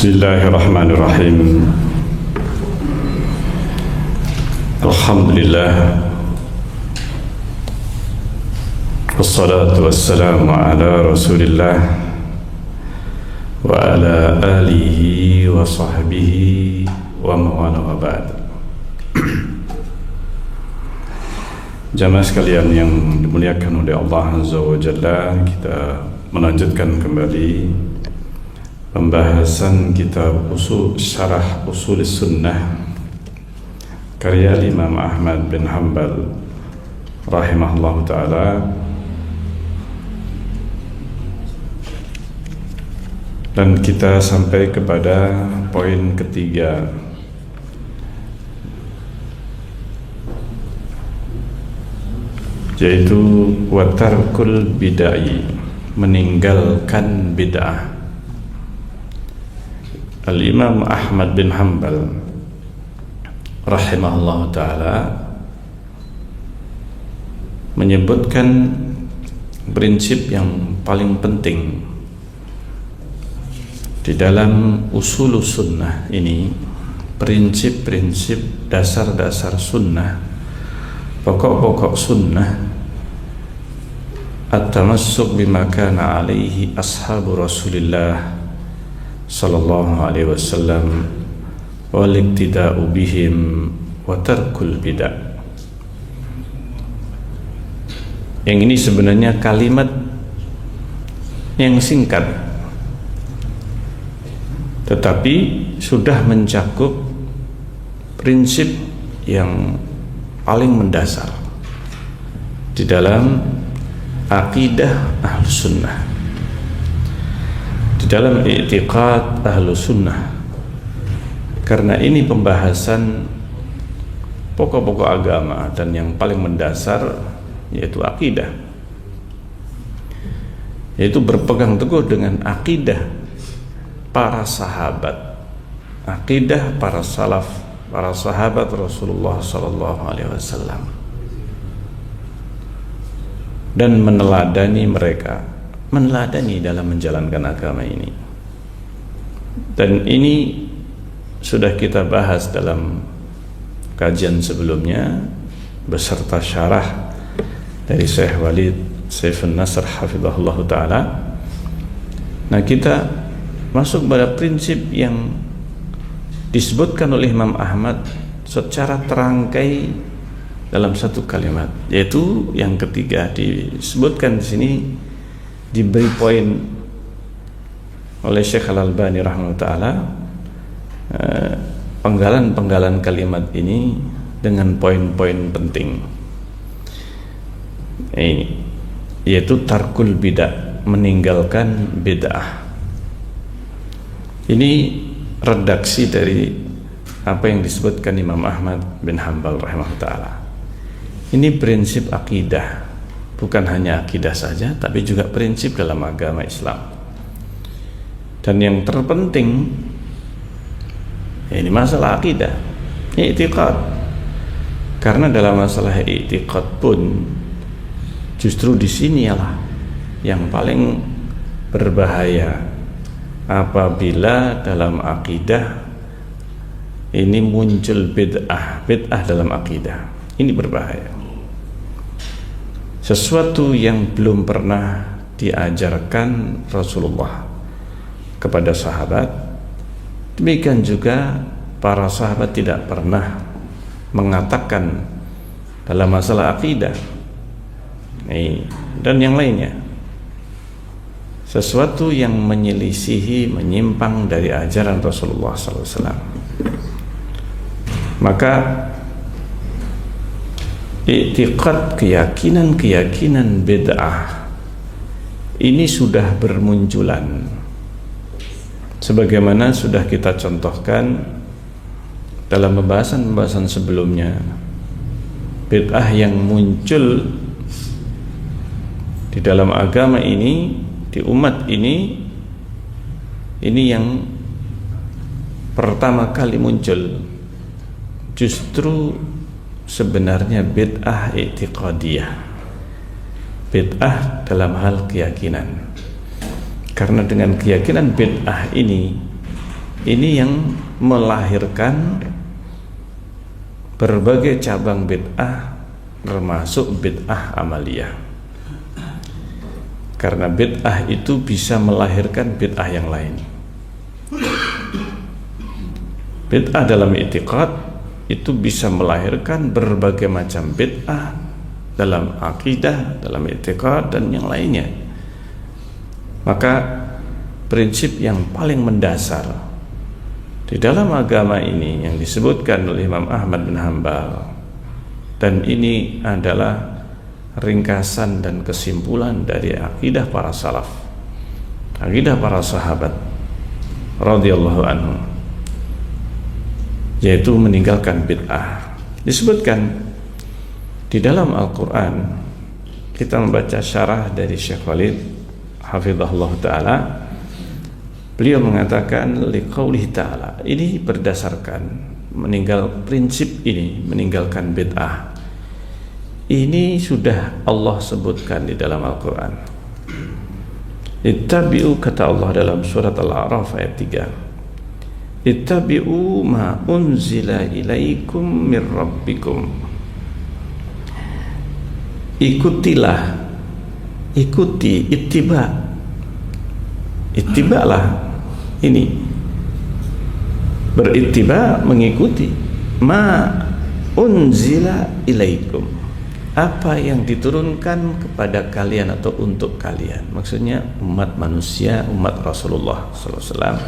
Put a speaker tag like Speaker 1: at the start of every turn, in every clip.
Speaker 1: Bismillahirrahmanirrahim. Alhamdulillah, wassalatu wassalamu ala Rasulillah wa ala alihi wa sahbihi wa mawala wa ba'd. Jamaah sekalian yang dimuliakan oleh Allah Azza wa Jalla, kita melanjutkan kembali pembahasan kitab Syarah Ushul Sunnah karya Imam Ahmad bin Hanbal rahimahullah ta'ala. Dan kita sampai kepada poin ketiga, yaitu watarkul bid'ah, meninggalkan bid'ah. Al-Imam Ahmad bin Hanbal rahimahullah ta'ala menyebutkan prinsip yang paling penting di dalam usul sunnah ini, prinsip-prinsip dasar-dasar sunnah, pokok-pokok sunnah, at-tamassuk bima kana alaihi ashabu Rasulillah sallallahu alaihi wasallam wal iktida'u bihim wa tarkul bid'ah. Yang ini sebenarnya kalimat yang singkat, tetapi sudah mencakup prinsip yang paling mendasar di dalam akidah Ahlus Sunnah, di dalam i'tiqad Ahlus Sunnah. Karena ini pembahasan pokok-pokok agama dan yang paling mendasar yaitu akidah, yaitu berpegang teguh dengan akidah para sahabat, akidah para salaf, para sahabat Rasulullah sallallahu alaihi wasallam, dan meneladani mereka, meneladani dalam menjalankan agama ini. Dan ini sudah kita bahas dalam kajian sebelumnya beserta syarah dari Syekh Walid Saifun Nasr hafizahullah ta'ala. Nah, kita masuk pada prinsip yang disebutkan oleh Imam Ahmad secara terangkai dalam satu kalimat, yaitu yang ketiga disebutkan di sini, diberi poin oleh Syekh Al-Albani rahimahullah ta'ala, penggalan-penggalan kalimat ini dengan poin-poin penting, yaitu tarkul bid'ah, meninggalkan bid'ah. Ini redaksi dari apa yang disebutkan Imam Ahmad bin Hanbal rahimahullah ta'ala. Ini prinsip akidah, bukan hanya akidah saja, tapi juga prinsip dalam agama Islam. Dan yang terpenting ini masalah akidah, i'tiqad. Karena dalam masalah i'tiqad pun justru di sini ialah yang paling berbahaya, apabila dalam akidah ini muncul bid'ah dalam akidah. Ini berbahaya. Sesuatu yang belum pernah diajarkan Rasulullah kepada sahabat, demikian juga para sahabat tidak pernah mengatakan dalam masalah akidah dan yang lainnya, sesuatu yang menyelisihi, menyimpang dari ajaran Rasulullah SAW. Maka i'tiqad, keyakinan bid'ah ini sudah bermunculan, sebagaimana sudah kita contohkan dalam pembahasan sebelumnya. Bid'ah yang muncul di dalam agama ini, di umat ini yang pertama kali muncul justru sebenarnya bid'ah i'tiqadiyah, bid'ah dalam hal keyakinan. Karena dengan keyakinan bid'ah ini ini yang melahirkan berbagai cabang bid'ah, termasuk bid'ah amaliyah. Karena bid'ah itu bisa melahirkan bid'ah yang lain. Bid'ah dalam i'tiqad itu bisa melahirkan berbagai macam bid'ah dalam akidah, dalam i'tiqad dan yang lainnya. Maka prinsip yang paling mendasar di dalam agama ini yang disebutkan oleh Imam Ahmad bin Hanbal, dan ini adalah ringkasan dan kesimpulan dari akidah para salaf, akidah para sahabat radhiyallahu anhum, yaitu meninggalkan bid'ah. Disebutkan di dalam Al-Quran, kita membaca syarah dari Syekh Walid hafizahullah ta'ala. Beliau mengatakan liqaulihi ta'ala, ini berdasarkan prinsip ini, meninggalkan bid'ah. Ini sudah Allah sebutkan di dalam Al-Quran. Ittabi'u, kata Allah dalam surat Al-A'raf ayat 3, ittabi'u ma unzila ilaikum mir rabbikum. Ikutilah, ikuti, ittibalah, ini berittiba, mengikuti ma unzila ilaikum, apa yang diturunkan kepada kalian atau untuk kalian, maksudnya umat manusia, umat Rasulullah SAW,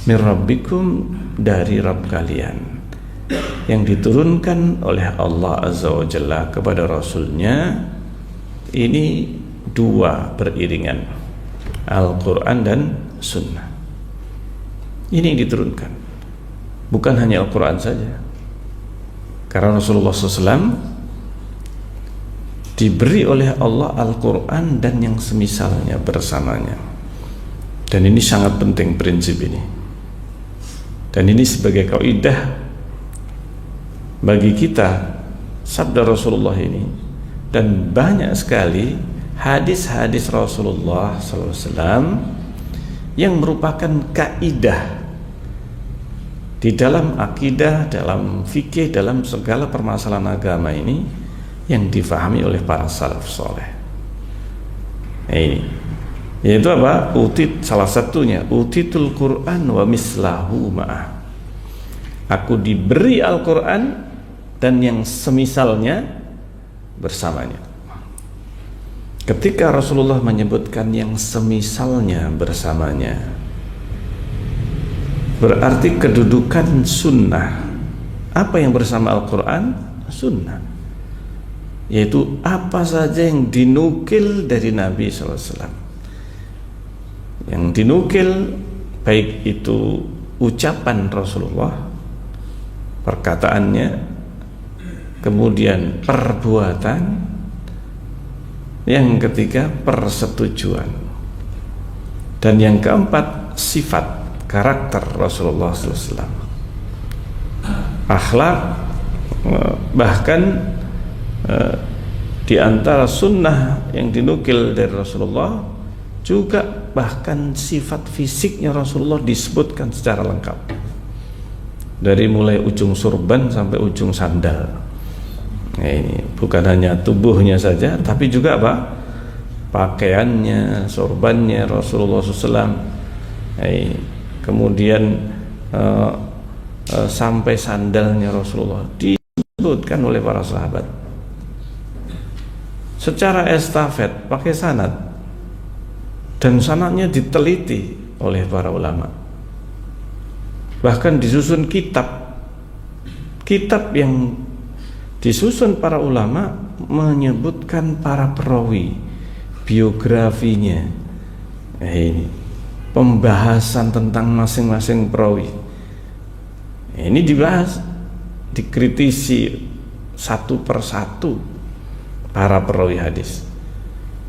Speaker 1: mir rabbikum, dari Rabb kalian, yang diturunkan oleh Allah Azza wa Jalla kepada Rasulnya. Ini dua beriringan, Al-Quran dan Sunnah. Ini yang diturunkan, bukan hanya Al-Quran saja, karena Rasulullah SAW diberi oleh Allah Al-Quran dan yang semisalnya bersamanya. Dan ini sangat penting prinsip ini, dan ini sebagai kaidah bagi kita sabda Rasulullah ini, dan banyak sekali hadis-hadis Rasulullah SAW yang merupakan kaidah di dalam akidah, dalam fikih, dalam segala permasalahan agama ini yang difahami oleh para salaf soleh. Nah, ini yaitu apa? Salah satunya utitul Quran wa mislahu ma'ah. Aku diberi Al-Quran dan yang semisalnya bersamanya. Ketika Rasulullah menyebutkan yang semisalnya bersamanya, berarti kedudukan sunnah. Apa yang bersama Al-Quran? Sunnah, yaitu apa saja yang dinukil dari Nabi SAW, yang dinukil, baik itu ucapan Rasulullah, perkataannya, kemudian perbuatan, yang ketiga persetujuan, dan yang keempat sifat karakter Rasulullah SAW, akhlak. Bahkan di antara sunnah yang dinukil dari Rasulullah juga bahkan sifat fisiknya Rasulullah disebutkan secara lengkap, dari mulai ujung surban sampai ujung sandal. Nah, ini bukan hanya tubuhnya saja, tapi juga apa? Pakaiannya, sorbannya Rasulullah SAW. Nah, kemudian sampai sandalnya Rasulullah disebutkan oleh para sahabat secara estafet, pakai sanad, dan sanadnya diteliti oleh para ulama. Bahkan disusun kitab yang disusun para ulama menyebutkan para perawi, biografinya. Ini pembahasan tentang masing-masing perawi. Ini dibahas, dikritisi satu persatu para perawi hadis,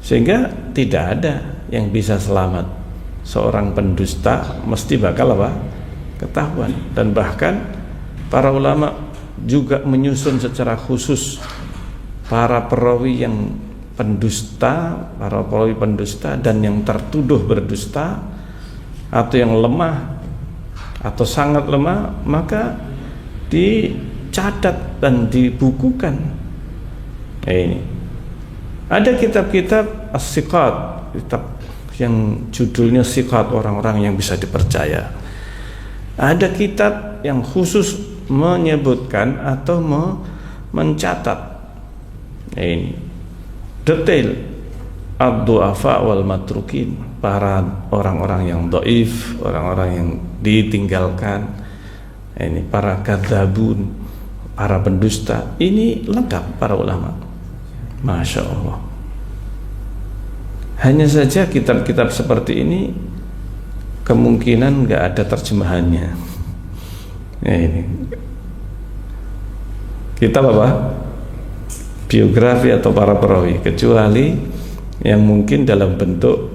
Speaker 1: sehingga tidak ada yang bisa selamat. Seorang pendusta mesti bakal apa? Ketahuan. Dan bahkan para ulama juga menyusun secara khusus para perawi yang pendusta, para perawi pendusta dan yang tertuduh berdusta atau yang lemah atau sangat lemah, maka dicatat dan dibukukan. Ini ada kitab-kitab as-siqat, kitab yang judulnya siqat, orang-orang yang bisa dipercaya. Ada kitab yang khusus menyebutkan atau mencatat ini detail ad-du'afa wal matrukin, para orang-orang yang dhaif, orang-orang yang ditinggalkan, ini para kadzabun, para pendusta. Ini lengkap para ulama. Masya Allah. Hanya saja kitab-kitab seperti ini kemungkinan nggak ada terjemahannya. Ini kitab apa? Biografi atau para perawi, kecuali yang mungkin dalam bentuk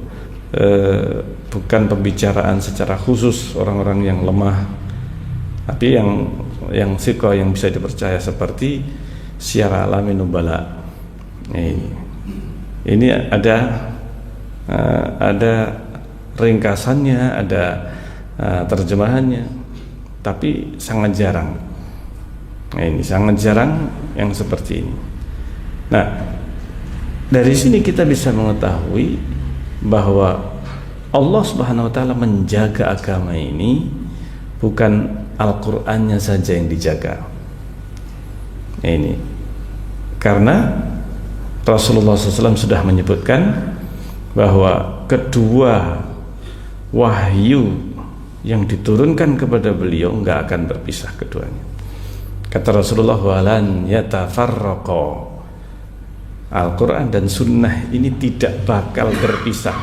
Speaker 1: bukan pembicaraan secara khusus orang-orang yang lemah, tapi yang siqah, yang bisa dipercaya, seperti Syiar A'lamin Nubala. Ini ada ringkasannya, ada terjemahannya, tapi sangat jarang. Ini sangat jarang yang seperti ini. Nah, dari sini kita bisa mengetahui bahwa Allah Subhanahu wa taala menjaga agama ini bukan Al-Qur'annya saja yang dijaga. Ini karena Rasulullah SAW sudah menyebutkan bahwa kedua wahyu yang diturunkan kepada beliau enggak akan berpisah keduanya. Kata Rasulullah, walan yatafarraqa, Al-Quran dan Sunnah ini tidak bakal berpisah.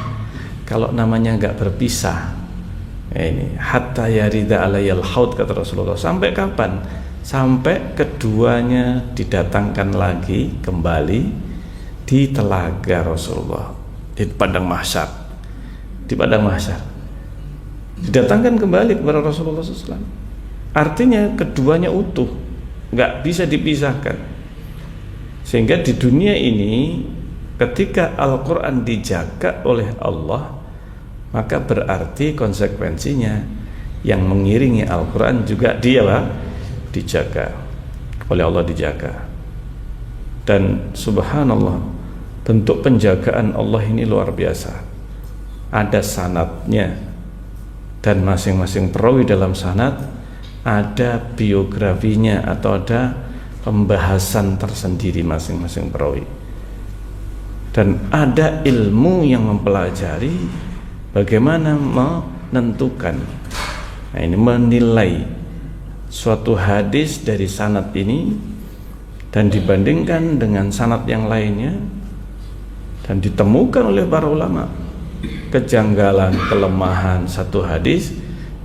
Speaker 1: Kalau namanya enggak berpisah, ini hatta yarida alayal haud, kata Rasulullah. Sampai kapan? Sampai keduanya didatangkan lagi kembali di telaga Rasulullah, di padang mahsyar. Di padang mahsyar didatangkan kembali kepada Rasulullah SAW. Artinya keduanya utuh, nggak bisa dipisahkan. Sehingga di dunia ini ketika Al-Quran dijaga oleh Allah, maka berarti konsekuensinya yang mengiringi Al-Quran juga dijaga oleh Allah, dijaga. Dan subhanallah, bentuk penjagaan Allah ini luar biasa. Ada sanadnya, dan masing-masing perawi dalam sanad ada biografinya atau ada pembahasan tersendiri masing-masing perawi, dan ada ilmu yang mempelajari bagaimana menentukan, nah ini menilai suatu hadis dari sanad ini dan dibandingkan dengan sanad yang lainnya, dan ditemukan oleh para ulama kejanggalan, kelemahan satu hadis.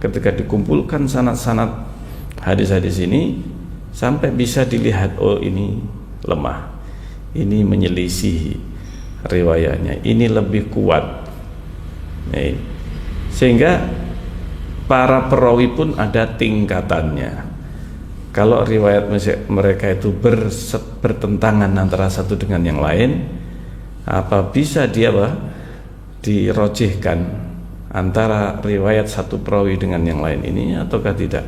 Speaker 1: Ketika dikumpulkan sanad-sanad hadis-hadis ini, sampai bisa dilihat, oh ini lemah, ini menyelisihi riwayatnya, ini lebih kuat. Sehingga para perawi pun ada tingkatannya. Kalau riwayat mereka itu bertentangan antara satu dengan yang lain, apa bisa dia dirojihkan antara riwayat satu perawi dengan yang lain ini ataukah tidak?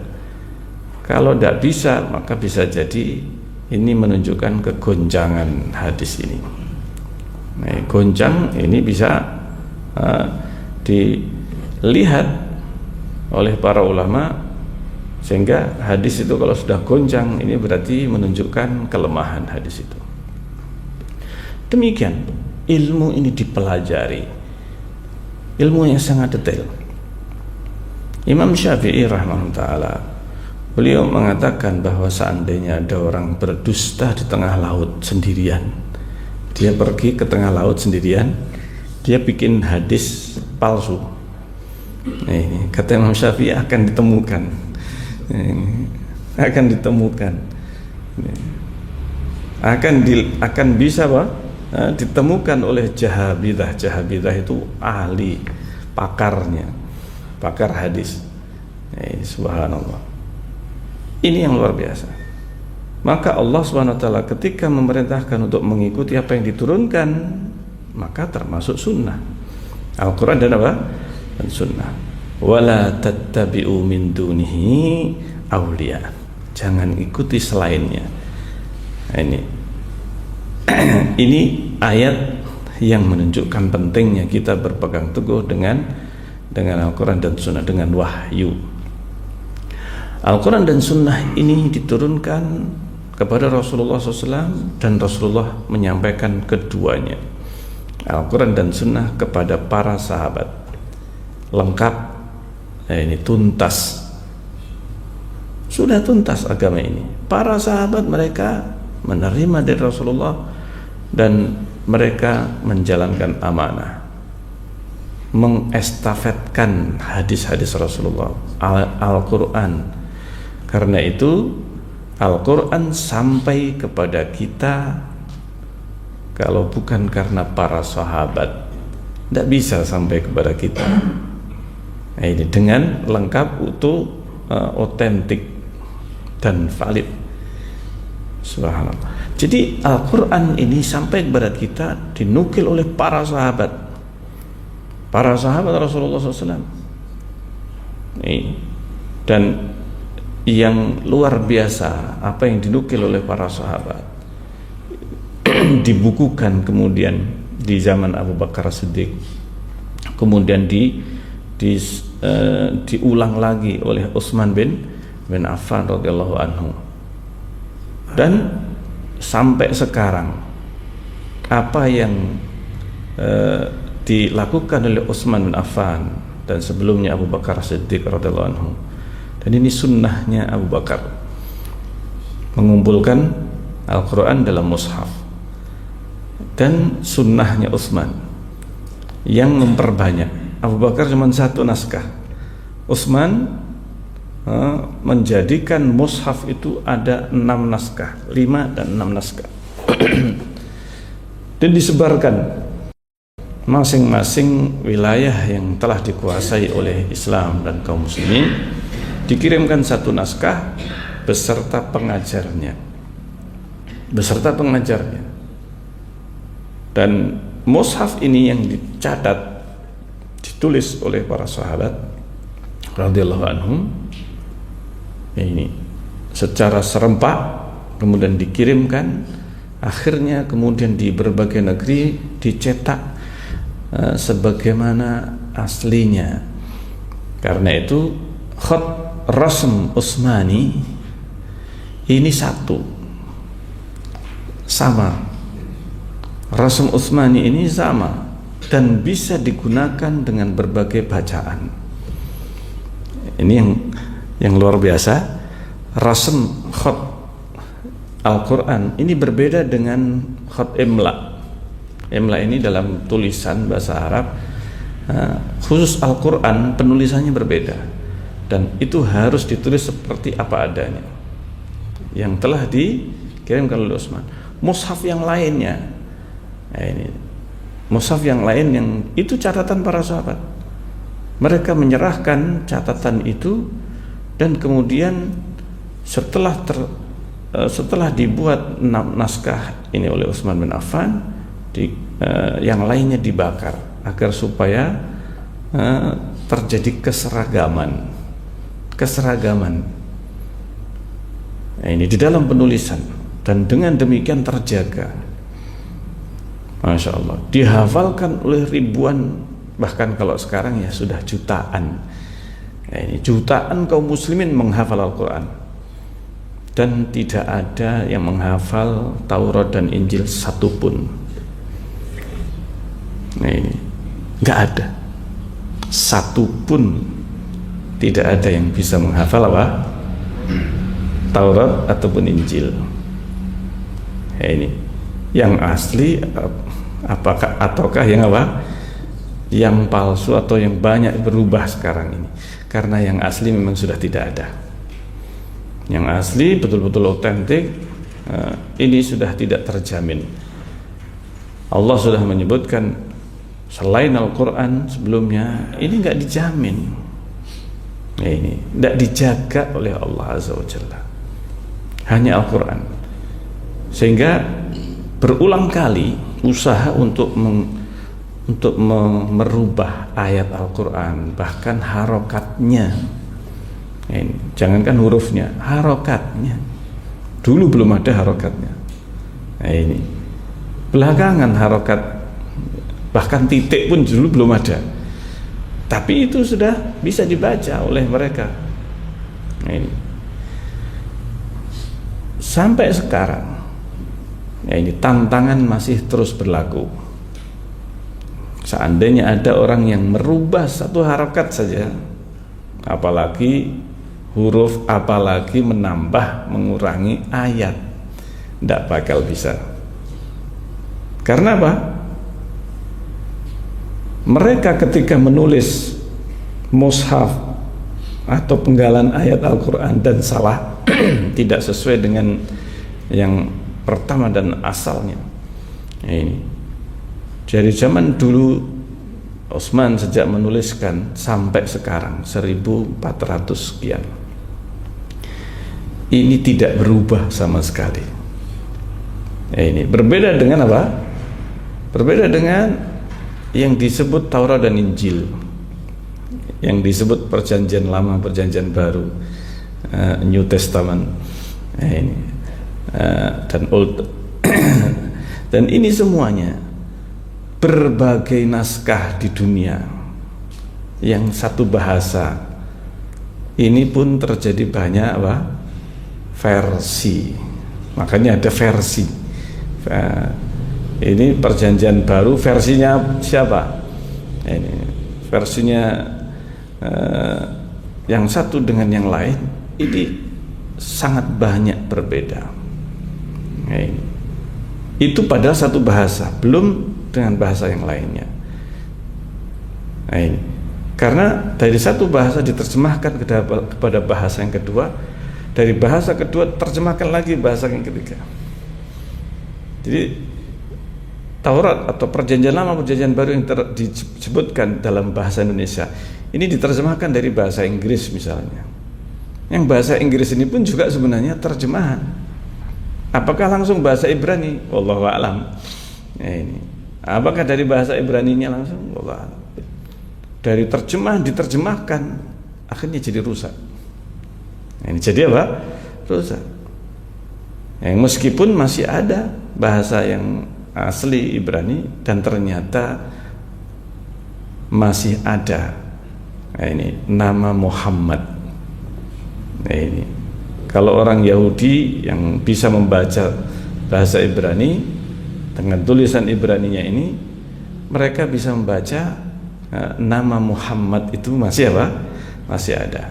Speaker 1: Kalau tidak bisa, maka bisa jadi ini menunjukkan kegonjangan hadis ini. Nah, gonjang ini bisa dilihat oleh para ulama, sehingga hadis itu kalau sudah gonjang, ini berarti menunjukkan kelemahan hadis itu. Demikian ilmu ini dipelajari, ilmu yang sangat detail. Imam Syafi'i rahimahullah ta'ala, beliau mengatakan bahwa seandainya ada orang berdusta di tengah laut sendirian, dia pergi ke tengah laut sendirian, dia bikin hadis palsu, ini kata Imam Syafi'i akan ditemukan, akan ditemukan, akan bisa ditemukan oleh jahabidah. Jahabidah itu ahli, pakarnya, pakar hadis. Subhanallah, ini yang luar biasa. Maka Allah SWT ketika memerintahkan untuk mengikuti apa yang diturunkan, maka termasuk sunnah, Al-Quran dan apa? Dan sunnah. wala tattabi'u min dunihi awliya, jangan ikuti selainnya. Nah, ini ayat yang menunjukkan pentingnya kita berpegang teguh dengan Al-Quran dan Sunnah, dengan wahyu. Al-Quran dan Sunnah ini diturunkan kepada Rasulullah SAW dan Rasulullah menyampaikan keduanya, Al-Quran dan Sunnah, kepada para sahabat, lengkap. Ini tuntas, sudah tuntas agama ini. Para sahabat mereka menerima dari Rasulullah dan mereka menjalankan amanah, mengestafetkan hadis-hadis Rasulullah, Al-Quran. Karena itu Al-Quran sampai kepada kita, kalau bukan karena para sahabat tidak bisa sampai kepada kita. Nah, ini dengan lengkap, utuh, otentik dan valid. Subhanallah. Jadi Al-Quran ini sampai kepada kita dinukil oleh para sahabat Rasulullah SAW. Dan yang luar biasa apa yang dinukil oleh para sahabat dibukukan kemudian di zaman Abu Bakar Siddiq, kemudian diulang lagi oleh Utsman bin Affan radhiyallahu anhu. Dan sampai sekarang apa yang dilakukan oleh Utsman bin Affan dan sebelumnya Abu Bakar Siddiq radhiyallahu anhu, dan ini sunnahnya Abu Bakar, mengumpulkan Al-Quran dalam mushaf, dan sunnahnya Utsman yang memperbanyak. Abu Bakar cuma 1 naskah, Utsman menjadikan mushaf itu ada 6 naskah, 5 dan 6 naskah dan disebarkan masing-masing wilayah yang telah dikuasai oleh Islam dan kaum muslimin. Dikirimkan 1 naskah beserta pengajarnya, dan mushaf ini yang dicatat, ditulis oleh para sahabat radhiyallahu anhum ini secara serempak, kemudian dikirimkan, akhirnya kemudian di berbagai negeri dicetak sebagaimana aslinya. Karena itu khat Rasm Utsmani ini sama, Rasm Utsmani ini sama dan bisa digunakan dengan berbagai bacaan. Ini yang luar biasa. Rasm khat Al-Quran ini berbeda dengan khat imla. Imla ini dalam tulisan bahasa Arab, khusus Al-Quran penulisannya berbeda, dan itu harus ditulis seperti apa adanya yang telah dikirimkan oleh Utsman. Mushaf yang lainnya, mushaf yang lain yang itu catatan para sahabat, mereka menyerahkan catatan itu, dan kemudian setelah dibuat 6 naskah ini oleh Utsman bin Affan, yang lainnya dibakar agar supaya terjadi keseragaman. Nah, ini di dalam penulisan, dan dengan demikian terjaga. Masya Allah, dihafalkan oleh ribuan, bahkan kalau sekarang ya sudah jutaan. Nah, ini jutaan kaum muslimin menghafal Al-Quran, dan tidak ada yang menghafal Taurat dan Injil satupun. Nah, ini nggak ada satupun, tidak ada yang bisa menghafal apa? Taurat ataupun Injil. Ya, ini yang asli ataukah yang apa? Yang palsu atau yang banyak berubah sekarang ini? Karena yang asli memang sudah tidak ada. Yang asli betul-betul otentik, ini sudah tidak terjamin. Allah sudah menyebutkan selain Al-Quran sebelumnya ini nggak dijamin. Ya, ini tidak dijaga oleh Allah Azza wa Jalla, hanya Al-Quran. Sehingga berulang kali usaha untuk untuk merubah ayat Al-Quran, bahkan harokatnya. Ini, jangankan hurufnya, harokatnya. Dulu belum ada harokatnya. Nah, ini belakangan harokat, bahkan titik pun dulu belum ada. Tapi itu sudah bisa dibaca oleh mereka. Nah, ini sampai sekarang, ya ini tantangan masih terus berlaku. Seandainya ada orang yang merubah satu harokat saja, apalagi huruf, apalagi menambah, mengurangi ayat, tidak bakal bisa. Karena apa? Mereka ketika menulis mushaf atau penggalan ayat Al-Quran dan salah, tidak sesuai dengan yang pertama dan asalnya. Ini dari zaman dulu Utsman sejak menuliskan sampai sekarang 1400 sekian, ini tidak berubah sama sekali. Ini berbeda dengan apa? Berbeda dengan yang disebut Taurat dan Injil, yang disebut Perjanjian Lama, Perjanjian Baru, New Testament, ini dan Old. Dan ini semuanya berbagai naskah di dunia yang satu bahasa. Ini pun terjadi banyak apa? Versi. Makanya ada versi. Ini Perjanjian Baru versinya siapa? Ini versinya yang satu dengan yang lain ini sangat banyak berbeda. Ini. Itu padahal satu bahasa, belum dengan bahasa yang lainnya. Nah, ini karena dari satu bahasa diterjemahkan kepada bahasa yang kedua, dari bahasa kedua terjemahkan lagi bahasa yang ketiga. Jadi Taurat atau Perjanjian Lama, Perjanjian Baru yang disebutkan dalam bahasa Indonesia ini diterjemahkan dari bahasa Inggris misalnya. Yang bahasa Inggris ini pun juga sebenarnya terjemahan. Apakah langsung bahasa Ibrani? Wallahu a'lam. Nah, ini apakah dari bahasa Ibraninya langsung? Wallahu a'lam. Dari terjemahan diterjemahkan akhirnya jadi rusak. Nah, ini jadi apa? Rusak. Yang meskipun masih ada bahasa yang asli Ibrani dan ternyata masih ada. Nah, ini nama Muhammad. Nah, ini kalau orang Yahudi yang bisa membaca bahasa Ibrani dengan tulisan Ibraninya ini, mereka bisa membaca nama Muhammad itu masih apa? Masih ada.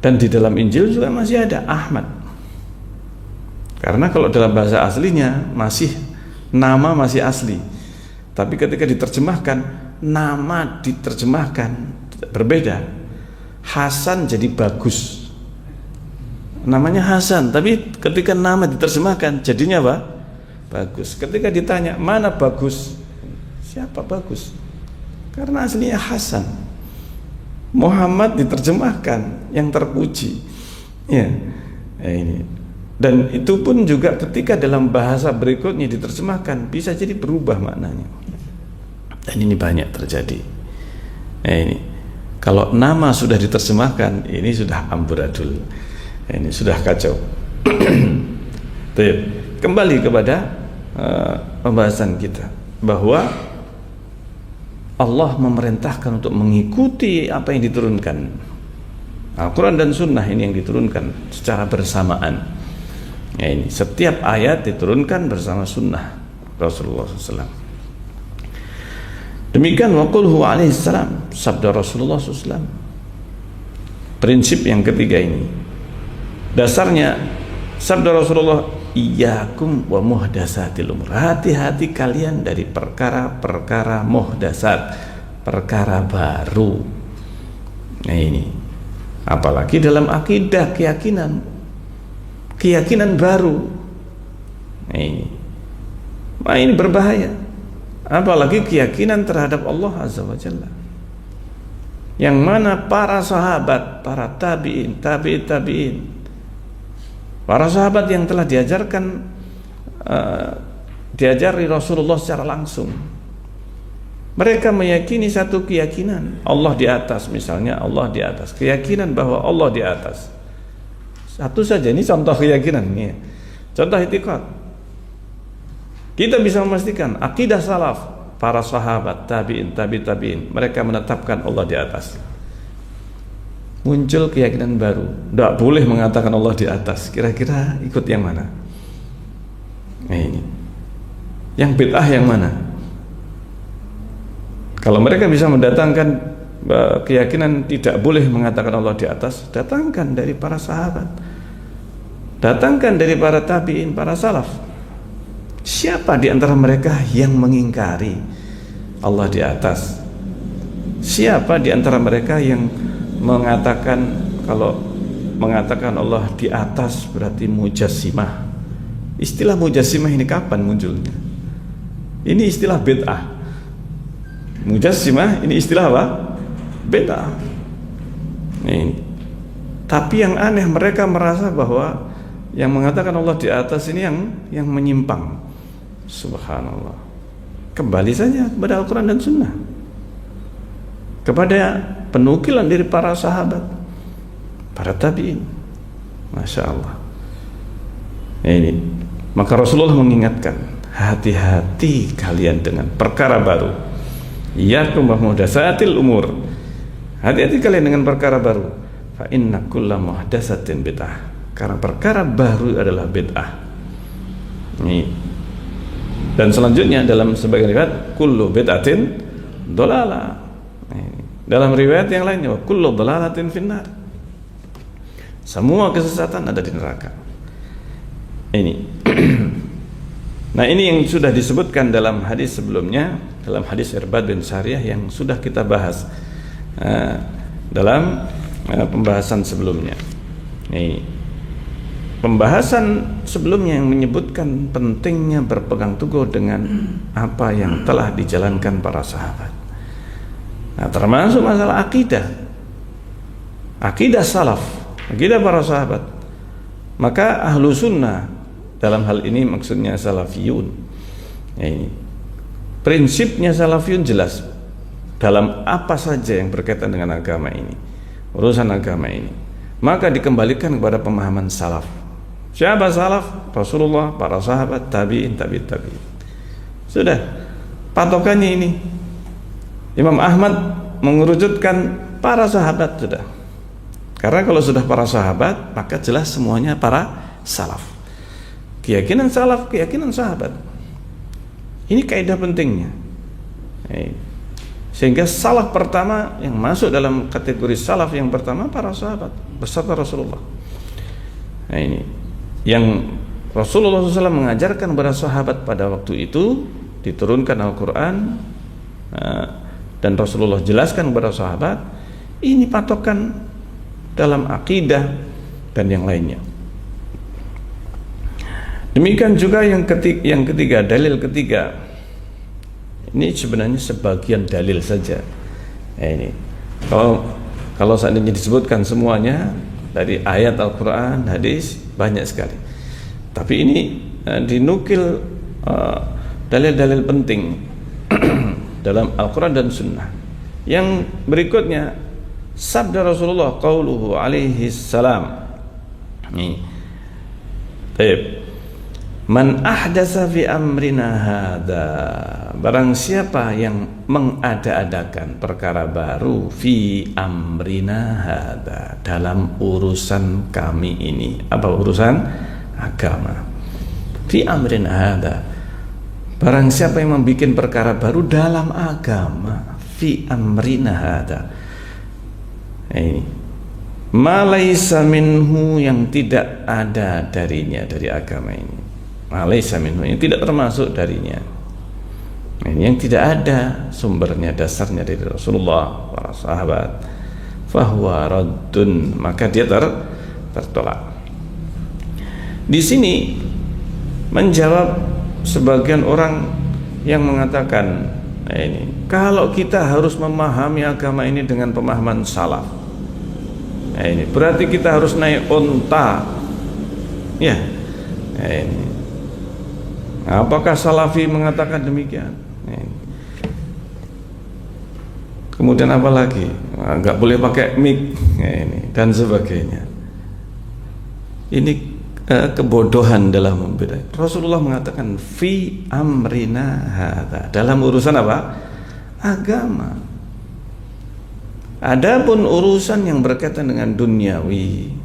Speaker 1: Dan di dalam Injil juga masih ada Ahmad. Karena kalau dalam bahasa aslinya masih nama masih asli. Tapi ketika diterjemahkan, nama diterjemahkan berbeda. Hasan jadi Bagus. Namanya Hasan, tapi ketika nama diterjemahkan jadinya apa? Bagus. Ketika ditanya mana Bagus, siapa Bagus? Karena aslinya Hasan. Muhammad diterjemahkan yang terpuji. Ya, ini. Dan itu pun juga ketika dalam bahasa berikutnya diterjemahkan bisa jadi berubah maknanya. Dan ini banyak terjadi. Ini kalau nama sudah diterjemahkan, ini sudah amburadul. Ini sudah kacau. Kembali kepada pembahasan kita bahwa Allah memerintahkan untuk mengikuti apa yang diturunkan. Al-Quran dan Sunnah ini yang diturunkan secara bersamaan. Ya, ini setiap ayat diturunkan bersama Sunnah Rasulullah SAW. Demikian waqulhu alaihi salam, sabda Rasulullah SAW. Prinsip yang ketiga ini. Dasarnya sabda Rasulullah, iyyakum wa muhdatsatil umur. Hati-hati kalian dari perkara-perkara muhdatsat, perkara baru. Nah ini, apalagi dalam akidah, keyakinan baru. Nah ini berbahaya. Apalagi keyakinan terhadap Allah Azza wa Jalla, yang mana para sahabat, para tabi'in, tabi'in, para sahabat yang telah diajari Rasulullah secara langsung, Mereka meyakini satu keyakinan Allah di atas, misalnya Allah di atas, keyakinan bahwa Allah di atas. Satu saja, ini contoh keyakinan ya. Contoh i'tiqad. Kita bisa memastikan akidah salaf, para sahabat, tabi'in, tabi'in, mereka menetapkan Allah di atas. Muncul keyakinan baru, tidak boleh mengatakan Allah di atas. Kira-kira ikut yang mana? Nah ini, yang bid'ah yang mana? Kalau mereka bisa mendatangkan keyakinan tidak boleh mengatakan Allah di atas, datangkan dari para sahabat, datangkan dari para tabi'in, para salaf. Siapa di antara mereka yang mengingkari Allah di atas? Siapa di antara mereka yang mengatakan kalau mengatakan Allah di atas berarti mujassimah? Istilah mujassimah ini kapan munculnya? Ini istilah bid'ah. Mujassimah ini istilah apa? Bid'ah. Tapi yang aneh, mereka merasa bahwa yang mengatakan Allah di atas ini yang menyimpang. Subhanallah. Kembali saja kepada Al-Quran dan Sunnah, kepada penukilan dari para sahabat, para tabi'in. Masya Allah. Ini, maka Rasulullah mengingatkan, hati-hati kalian dengan perkara baru. Iyyakum wa muhdatsatil umur. Hati-hati kalian dengan perkara baru. Fa inna kulla muhdatsatin bid'ah. Karena perkara baru adalah bid'ah. Ini. Dan selanjutnya dalam sebagian riwayat kullu bid'atin dhalalah. Dalam riwayat yang lainnya kullu dhalalatin finnar. Semua kesesatan ada di neraka. Ini. Nah, ini yang sudah disebutkan dalam hadis sebelumnya, dalam hadis Irbad bin Sariyah yang sudah kita bahas dalam pembahasan sebelumnya. Nih, pembahasan sebelumnya yang menyebutkan pentingnya berpegang teguh dengan apa yang telah dijalankan para sahabat. Nah, termasuk masalah akidah, akidah salaf, akidah para sahabat. Maka ahlu sunnah, dalam hal ini maksudnya salafiyun, ini prinsipnya salafiyun jelas dalam apa saja yang berkaitan dengan agama ini, urusan agama ini, maka dikembalikan kepada pemahaman salaf. Siapa salaf? Rasulullah, para sahabat, tabi'in, tabi'in. Sudah, patokannya ini. Imam Ahmad mengerucutkan para sahabat sudah. Karena kalau sudah para sahabat, maka jelas semuanya para salaf. Keyakinan salaf, keyakinan sahabat. Ini kaidah pentingnya. Sehingga salaf pertama yang masuk dalam kategori salaf yang pertama para sahabat beserta Rasulullah. Nah ini yang Rasulullah SAW mengajarkan kepada sahabat pada waktu itu, diturunkan Al-Quran dan Rasulullah jelaskan kepada sahabat. Ini patokan dalam akidah dan yang lainnya. Demikian juga yang ketiga, dalil ketiga. Ini sebenarnya sebagian dalil saja. Ini kalau seandainya disebutkan semuanya dari ayat Al-Quran, hadis, banyak sekali. Tapi ini dinukil dalil-dalil penting dalam Al-Quran dan Sunnah. Yang berikutnya sabda Rasulullah qauluhu alaihi salam. Nih. Baik. Man ahdasa fi amrina hadza, barang siapa yang mengada-adakan perkara baru fi amrina hadza, dalam urusan kami ini. Apa urusan? Agama. Fi amrina hadza, barang siapa yang membuat perkara baru dalam agama, fi amrina hadza, ini ma laisa minhu, yang tidak ada darinya, dari agama ini. Malaysa minhu, yang tidak termasuk darinya, ini yang tidak ada sumbernya, dasarnya dari Rasulullah, para sahabat, fahuwa raddun, maka dia tertolak. Di sini menjawab sebagian orang yang mengatakan, ini kalau kita harus memahami agama ini dengan pemahaman salaf, ini berarti kita harus naik onta, ya. Ini apakah Salafi mengatakan demikian? Kemudian apa lagi? Nggak boleh pakai mic, ini dan sebagainya. Ini kebodohan dalam membeda. Rasulullah mengatakan fi amrina hadza, dalam urusan apa? Agama. Adapun urusan yang berkaitan dengan duniawi,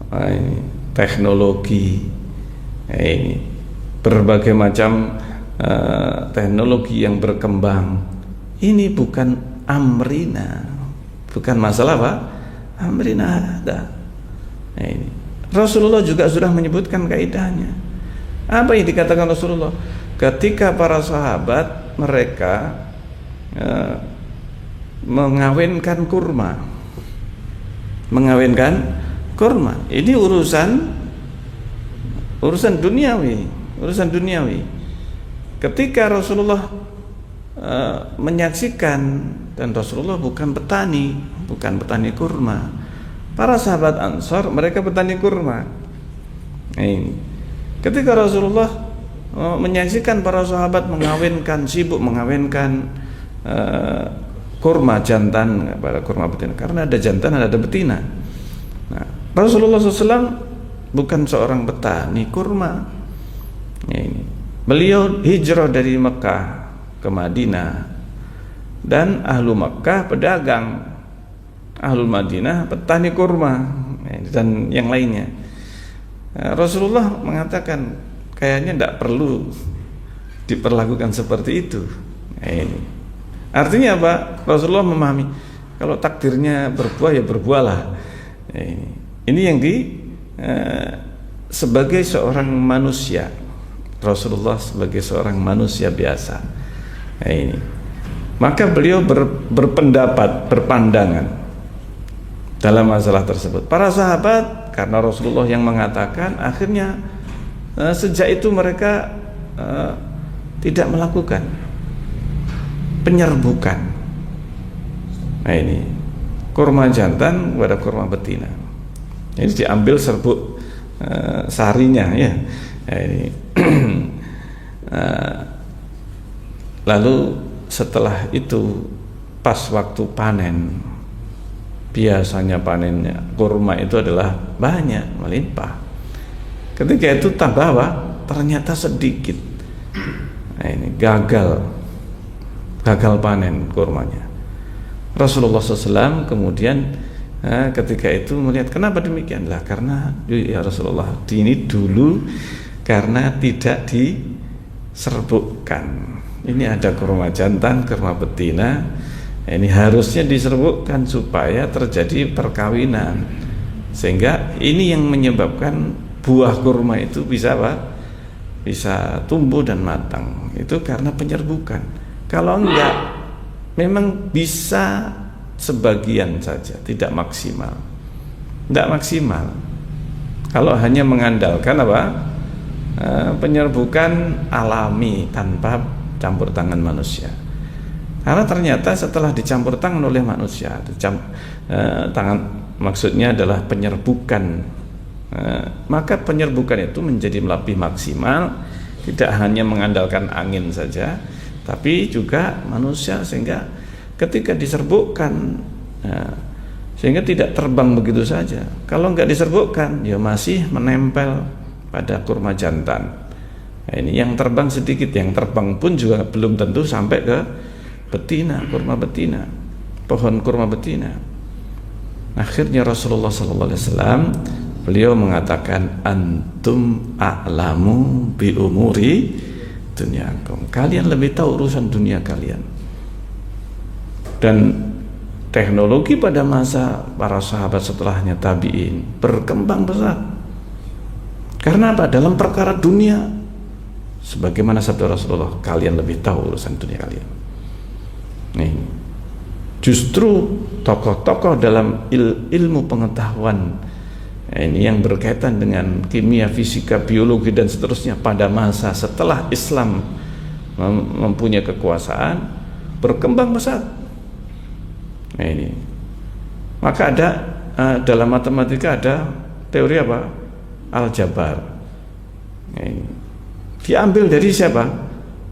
Speaker 1: ini teknologi, ini berbagai macam teknologi yang berkembang, ini bukan amrina, bukan masalah apa? Amrina hadza. Ini Rasulullah juga sudah menyebutkan kaidahnya. Apa yang dikatakan Rasulullah? Ketika para sahabat mereka mengawinkan kurma, ini urusan duniawi. Ketika Rasulullah menyaksikan, dan Rasulullah bukan petani kurma. Para sahabat Ansar mereka petani kurma. Ketika Rasulullah menyaksikan para sahabat sibuk mengawinkan kurma jantan pada kurma betina, karena ada jantan ada betina. Nah, Rasulullah SAW bukan seorang petani kurma. Beliau hijrah dari Mekah ke Madinah, dan ahlu Mekah pedagang, ahlul Madinah petani kurma, dan yang lainnya. Rasulullah mengatakan kayaknya tidak perlu diperlakukan seperti itu. Artinya apa? Rasulullah memahami kalau takdirnya berbuah ya berbuahlah. Ini yang sebagai seorang manusia, Rasulullah sebagai seorang manusia biasa. Maka beliau berpandangan dalam masalah tersebut. Para sahabat, karena Rasulullah yang mengatakan, akhirnya sejak itu mereka tidak melakukan penyerbukan. Ini kurma jantan pada kurma betina. Ini diambil serbuk sarinya, ya. Ini lalu setelah itu pas waktu panen, biasanya panennya kurma itu adalah banyak, melimpah. Ketika itu tabawa ternyata sedikit. Ini gagal panen kurmanya. Rasulullah SAW kemudian ketika itu melihat, kenapa demikian? Lah karena ya Rasulullah, ini dulu karena tidak diserbukkan. Ini ada kurma jantan, kurma betina. Ini harusnya diserbukkan supaya terjadi perkawinan, sehingga ini yang menyebabkan buah kurma itu bisa apa? Bisa tumbuh dan matang. Itu karena penyerbukan. Kalau enggak, memang bisa sebagian saja, tidak maksimal. Tidak maksimal. Kalau hanya mengandalkan apa? Penyerbukan alami tanpa campur tangan manusia. Karena ternyata setelah dicampur tangan oleh manusia, tangan maksudnya adalah penyerbukan, maka penyerbukan itu menjadi lebih maksimal, tidak hanya mengandalkan angin saja, tapi juga manusia, sehingga ketika diserbukkan, sehingga tidak terbang begitu saja. Kalau nggak diserbukkan, ya masih menempel pada kurma jantan. Ini yang terbang sedikit, yang terbang pun juga belum tentu sampai ke betina, kurma betina, pohon kurma betina. Akhirnya Rasulullah SAW beliau mengatakan, antum a'lamu bi umuri dunyakum, kalian lebih tahu urusan dunia kalian. Dan teknologi pada masa para sahabat setelahnya, tabi'in, berkembang pesat. Karena apa? Dalam perkara dunia, sebagaimana sabda Rasulullah, kalian lebih tahu urusan dunia kalian. Nih, justru tokoh-tokoh dalam ilmu pengetahuan ini yang berkaitan dengan kimia, fisika, biologi dan seterusnya pada masa setelah Islam mempunyai kekuasaan, berkembang pesat. Nah, ini maka ada dalam matematika ada teori apa? Aljabar. Nah, ini diambil dari siapa?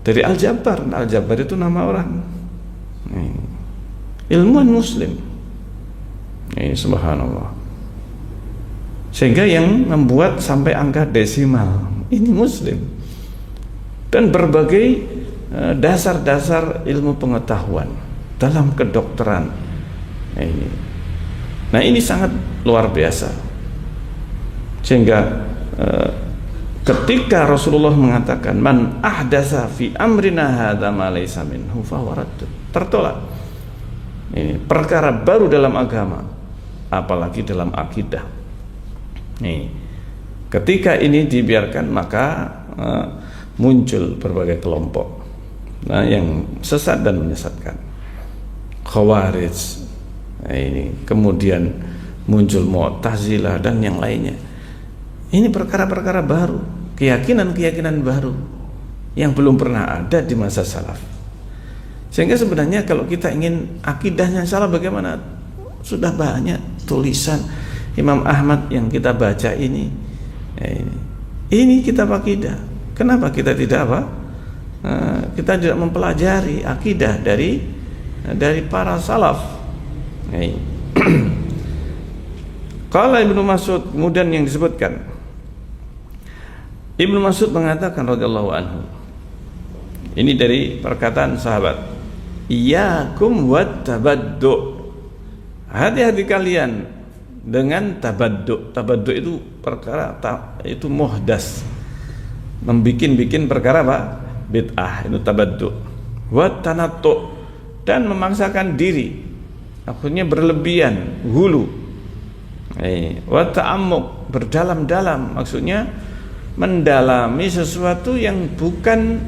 Speaker 1: Dari Aljabar. Aljabar itu nama orang. ilmuwan muslim. Ini subhanallah. Sehingga yang membuat sampai angka desimal ini muslim. Dan berbagai dasar-dasar ilmu pengetahuan dalam kedokteran. Nah ini sangat luar biasa. Sehingga ketika Rasulullah mengatakan man ahdatsa fi amrina hadza ma laysa minhu fa huwa radd, tertolak. Ini perkara baru dalam agama, apalagi dalam akidah. Nih, ketika ini dibiarkan maka muncul berbagai kelompok yang sesat dan menyesatkan. Khawarij, ini kemudian muncul Mu'tazilah dan yang lainnya. Ini perkara-perkara baru, keyakinan-keyakinan baru yang belum pernah ada di masa salaf. Sehingga sebenarnya kalau kita ingin akidahnya salah bagaimana? Sudah banyak tulisan Imam Ahmad yang kita baca ini. Ini kitab akidah. Kenapa kita tidak kita tidak mempelajari akidah dari para salaf? Qala Ibnu Mas'ud, kemudian yang disebutkan Ibnu Mas'ud mengatakan radhiyallahu anhu. Ini dari perkataan sahabat. Iyyakum wat tabaddu. Hati-hati kalian dengan tabaddu. Tabaddu itu perkara itu muhdas. Membikin-bikin perkara apa? Bid'ah, itu tabaddu. Wat tanattu, dan memaksakan diri. Akhirnya berlebihan, hulu. Wat ta'ammuq, berdalam-dalam, maksudnya mendalami sesuatu yang bukan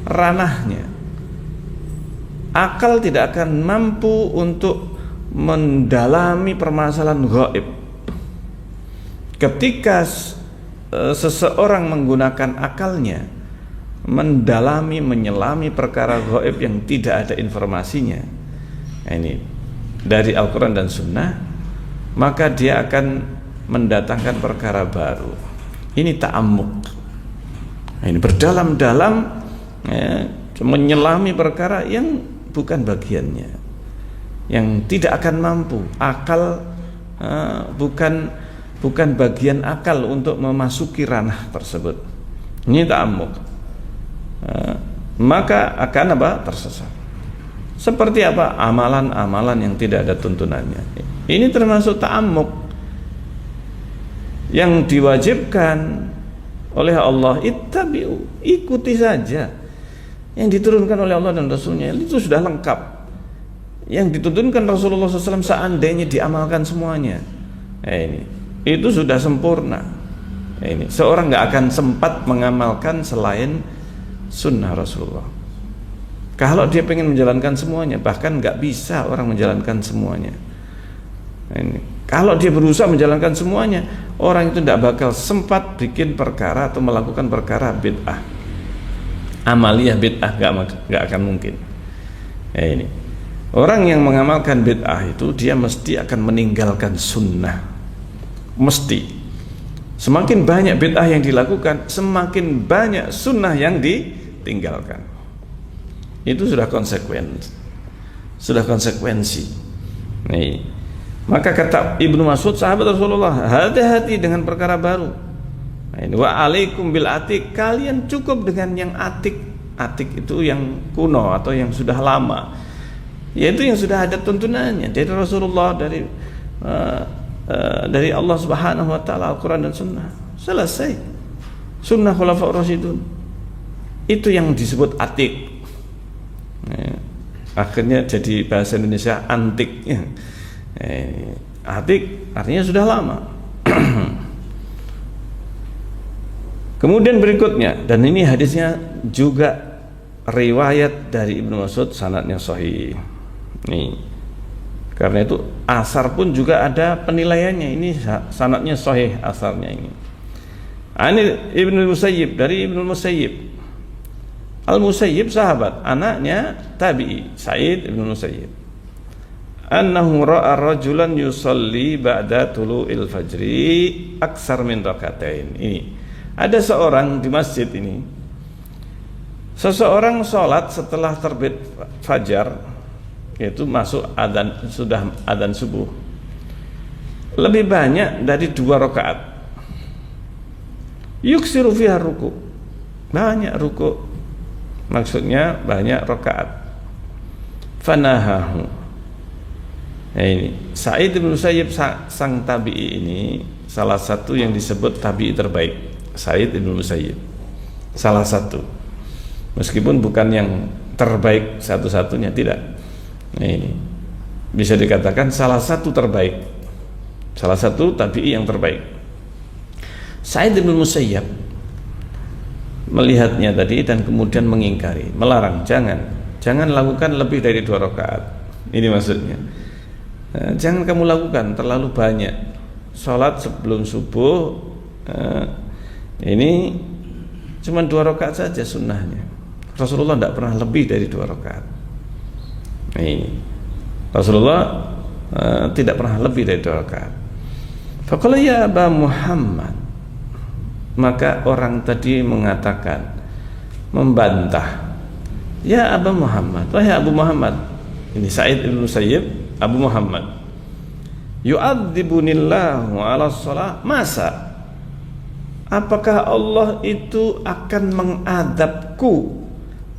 Speaker 1: ranahnya. Akal tidak akan mampu untuk mendalami permasalahan gaib. Ketika seseorang menggunakan akalnya mendalami, menyelami perkara gaib yang tidak ada informasinya, ini dari Al-Quran dan Sunnah, maka dia akan mendatangkan perkara baru. Ini ta'ammuk. Ini berdalam-dalam, menyelami perkara yang bukan bagiannya, yang tidak akan mampu akal, bukan bagian akal untuk memasuki ranah tersebut. Ini ta'ammuk. Maka akan apa? Tersesat. Seperti apa? Amalan-amalan yang tidak ada tuntunannya. Ini termasuk ta'ammuk yang diwajibkan oleh Allah. Ittabi'u, ikuti saja yang diturunkan oleh Allah dan Rasulnya, itu sudah lengkap. Yang dituntunkan Rasulullah SAW seandainya diamalkan semuanya, itu sudah sempurna. Seorang nggak akan sempat mengamalkan selain sunnah Rasulullah. Kalau dia pengen menjalankan semuanya, bahkan nggak bisa orang menjalankan semuanya. Kalau dia berusaha menjalankan semuanya, orang itu tidak bakal sempat bikin perkara atau melakukan perkara bid'ah, amaliyah bid'ah, nggak akan mungkin. Ini orang yang mengamalkan bid'ah itu dia mesti akan meninggalkan sunnah. Mesti. Semakin banyak bid'ah yang dilakukan, semakin banyak sunnah yang ditinggalkan. Itu sudah konsekuensi. Nih. Maka kata Ibnu Mas'ud, sahabat Rasulullah, hati-hati dengan perkara baru. Wa alaikum bil atik, kalian cukup dengan yang atik. Atik itu yang kuno atau yang sudah lama, yaitu yang sudah ada tuntunannya dari Rasulullah, dari Allah Subhanahu wa taala, Al-Quran dan Sunnah. Selesai. Sunnah Khulafaur Rasyidun. Itu yang disebut atik. Akhirnya jadi bahasa Indonesia antik. Atik artinya sudah lama. Kemudian berikutnya, dan ini hadisnya juga riwayat dari Ibnu Mas'ud, sanadnya sahih. Nih, karena itu asar pun juga ada penilaiannya. Ini sanadnya sahih asarnya ini. Ani Ibnu Musayyib, dari Ibnu Musayyib. Al-Musayyib sahabat, anaknya tabi'i, Sa'id Ibnu Musayyib. Annahu ra'a rajulan yusalli ba'da tulu'il fajri aksar min rakatain. Ini ada seorang di masjid ini, seseorang sholat setelah terbit fajar yaitu masuk adzan, sudah adzan subuh, lebih banyak dari 2 rakaat. Yuksiru fiha ruku, banyak ruku, maksudnya banyak rakaat. Fanahahu. Nah ini Sa'id bin Musayyib sang tabi'i ini salah satu yang disebut tabi'i terbaik. Sa'id bin Musayyib salah satu, meskipun bukan yang terbaik satu-satunya, tidak. Nah ini bisa dikatakan salah satu terbaik, salah satu tabi'i yang terbaik. Sa'id bin Musayyib melihatnya tadi dan kemudian mengingkari, melarang, jangan lakukan lebih dari 2 rakaat. Ini maksudnya, jangan kamu lakukan terlalu banyak. Sholat sebelum subuh ini cuma 2 rakaat saja sunnahnya. Rasulullah tidak pernah lebih dari 2 rakaat. Ini Rasulullah tidak pernah lebih dari 2 rakaat. Faqala ya Aba Muhammad, maka orang tadi mengatakan, membantah, ya Aba Muhammad, wahai Abu Muhammad. Ini Sa'id bin Musayyib, Abu Muhammad, yu'adzibunillahu ala shalah, masa apakah Allah itu akan mengadabku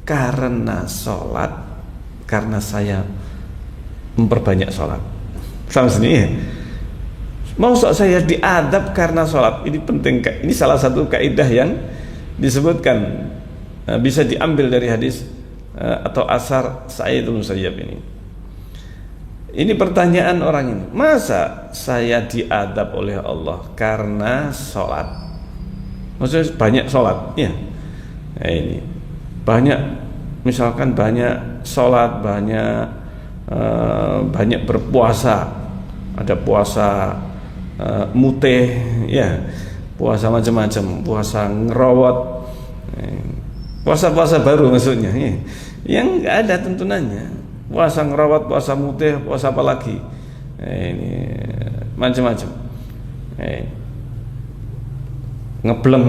Speaker 1: karena sholat, karena saya memperbanyak sholat? Sama sini ya, mau saya diadab karena sholat? Ini penting, ini salah satu kaidah yang disebutkan, bisa diambil dari hadis atau asar Sa'id bin Musayyib ini. Ini pertanyaan orang ini, masa saya diadab oleh Allah karena sholat? Maksudnya banyak sholat ya. Nah, ini banyak, misalkan banyak sholat, banyak berpuasa, ada puasa muteh ya, puasa macam-macam, puasa ngerawat, puasa-puasa baru maksudnya ya, yang nggak ada tuntunannya, puasa ngerawat, puasa muteh, puasa apa lagi, ini macam-macam, ngeblem.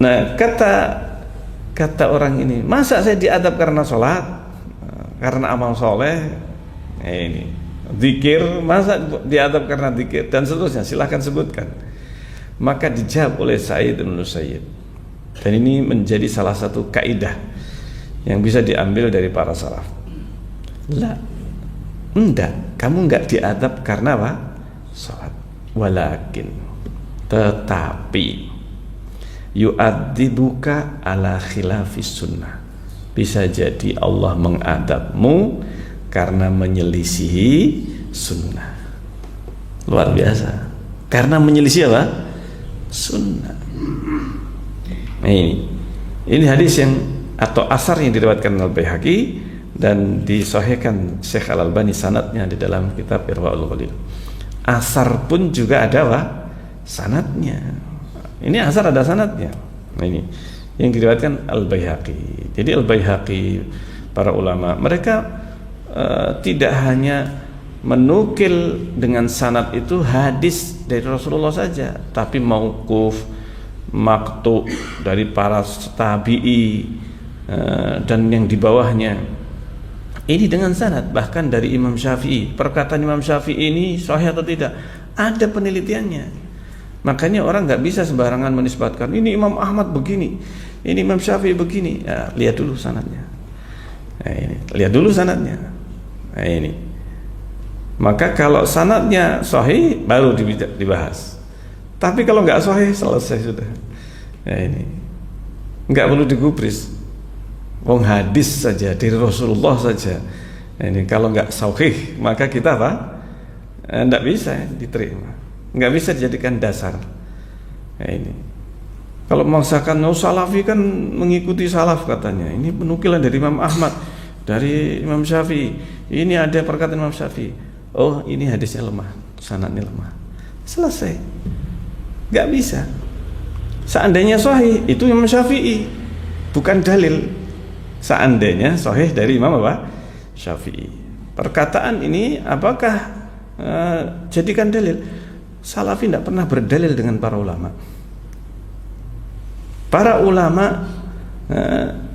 Speaker 1: Nah kata orang ini, masa saya diadab karena sholat, karena amal soleh, ini zikir, masa diadab karena zikir, dan seterusnya, silahkan sebutkan. Maka dijawab oleh Sa'id bin Musayyib, dan ini menjadi salah satu kaidah yang bisa diambil dari para salaf. Lah, enggak, kamu enggak diadab karena apa? Sholat. Walakin, tetapi yu'adzibuka ala khilafis sunnah, bisa jadi Allah mengadabmu karena menyelisihi sunnah. Luar biasa, karena menyelisih apa? Sunnah. Nah, ini hadis yang atau asar yang diriwayatkan Al-Baihaqi dan disahihkan Syekh Al-Albani sanadnya di dalam kitab Irwaul Ghalil. Asar pun juga ada apa? Sanadnya. Ini asar ada sanadnya. Nah, ini yang diriwayatkan Al-Baihaqi. Jadi Al-Baihaqi, para ulama, mereka tidak hanya menukil dengan sanad itu hadis dari Rasulullah saja, tapi mauquf, maqtu dari para tabi'i dan yang di bawahnya. Ini dengan sanad, bahkan dari Imam Syafi'i. Perkataan Imam Syafi'i ini sahih atau tidak? Ada penelitiannya. Makanya orang nggak bisa sembarangan menisbatkan ini Imam Ahmad begini, ini Imam Syafi'i begini. Ya, lihat dulu sanadnya. Nah, ini lihat dulu sanadnya. Nah, ini. Maka kalau sanadnya sahih baru dibahas. Tapi kalau nggak sahih, selesai sudah. Nah, ini nggak perlu digubris. Wong hadis saja dari Rasulullah saja. Nah, ini kalau nggak sahih, maka kita apa? Nggak bisa diterima. Nggak bisa dijadikan dasar. Nah, ini kalau memaksakan salafi kan mengikuti salaf katanya. Ini penukilan dari Imam Ahmad, dari Imam Syafi'i. Ini ada perkataan Imam Syafi'i. Oh, ini hadisnya lemah, sanadnya lemah. Selesai. Nggak bisa. Seandainya sahih, itu Imam Syafi'i, bukan dalil. Seandainya sahih dari Imam apa? Syafi'i. Perkataan ini apakah jadikan dalil? Salafi tidak pernah berdalil dengan para ulama. Para ulama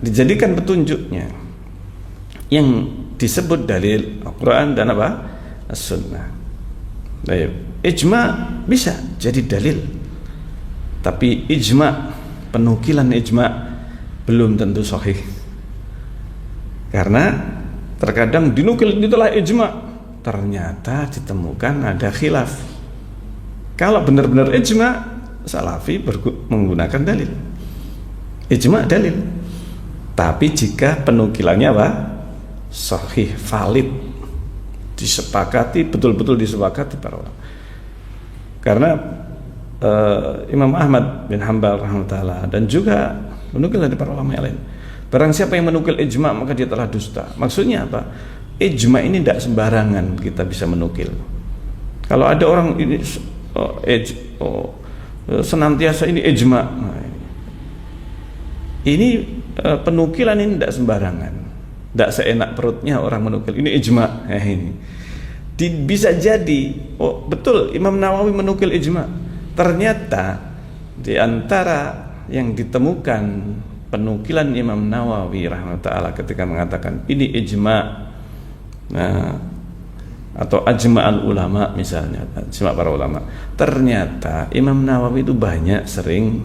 Speaker 1: dijadikan petunjuknya. yang disebut dalil Al-Quran dan apa? As-Sunnah. Baik. Ijma bisa jadi dalil, tapi ijma, penukilan ijma belum tentu sahih, karena terkadang dinukil itulah ijma, ternyata ditemukan ada khilaf. Kalau benar-benar ijma, Salafi menggunakan dalil, ijma dalil. Tapi jika penukilannya apa? Sahih, valid, disepakati, betul-betul disepakati para ulama. Karena Imam Ahmad bin Hanbal rahimahullah dan juga menukil dari para ulama yang lain, barang siapa yang menukil ijma maka dia telah dusta. Maksudnya apa? Ijma ini tidak sembarangan kita bisa menukil. Kalau ada orang ini senantiasa ini ijma, ini penukilan ini tidak sembarangan, tidak seenak perutnya orang menukil ini ijma. Ini bisa jadi betul Imam Nawawi menukil ijma, ternyata di antara yang ditemukan penukilan Imam Nawawi rahimahullah ketika mengatakan ini ijma, atau ajma'al ulama misalnya, ijma para ulama, ternyata Imam Nawawi itu banyak sering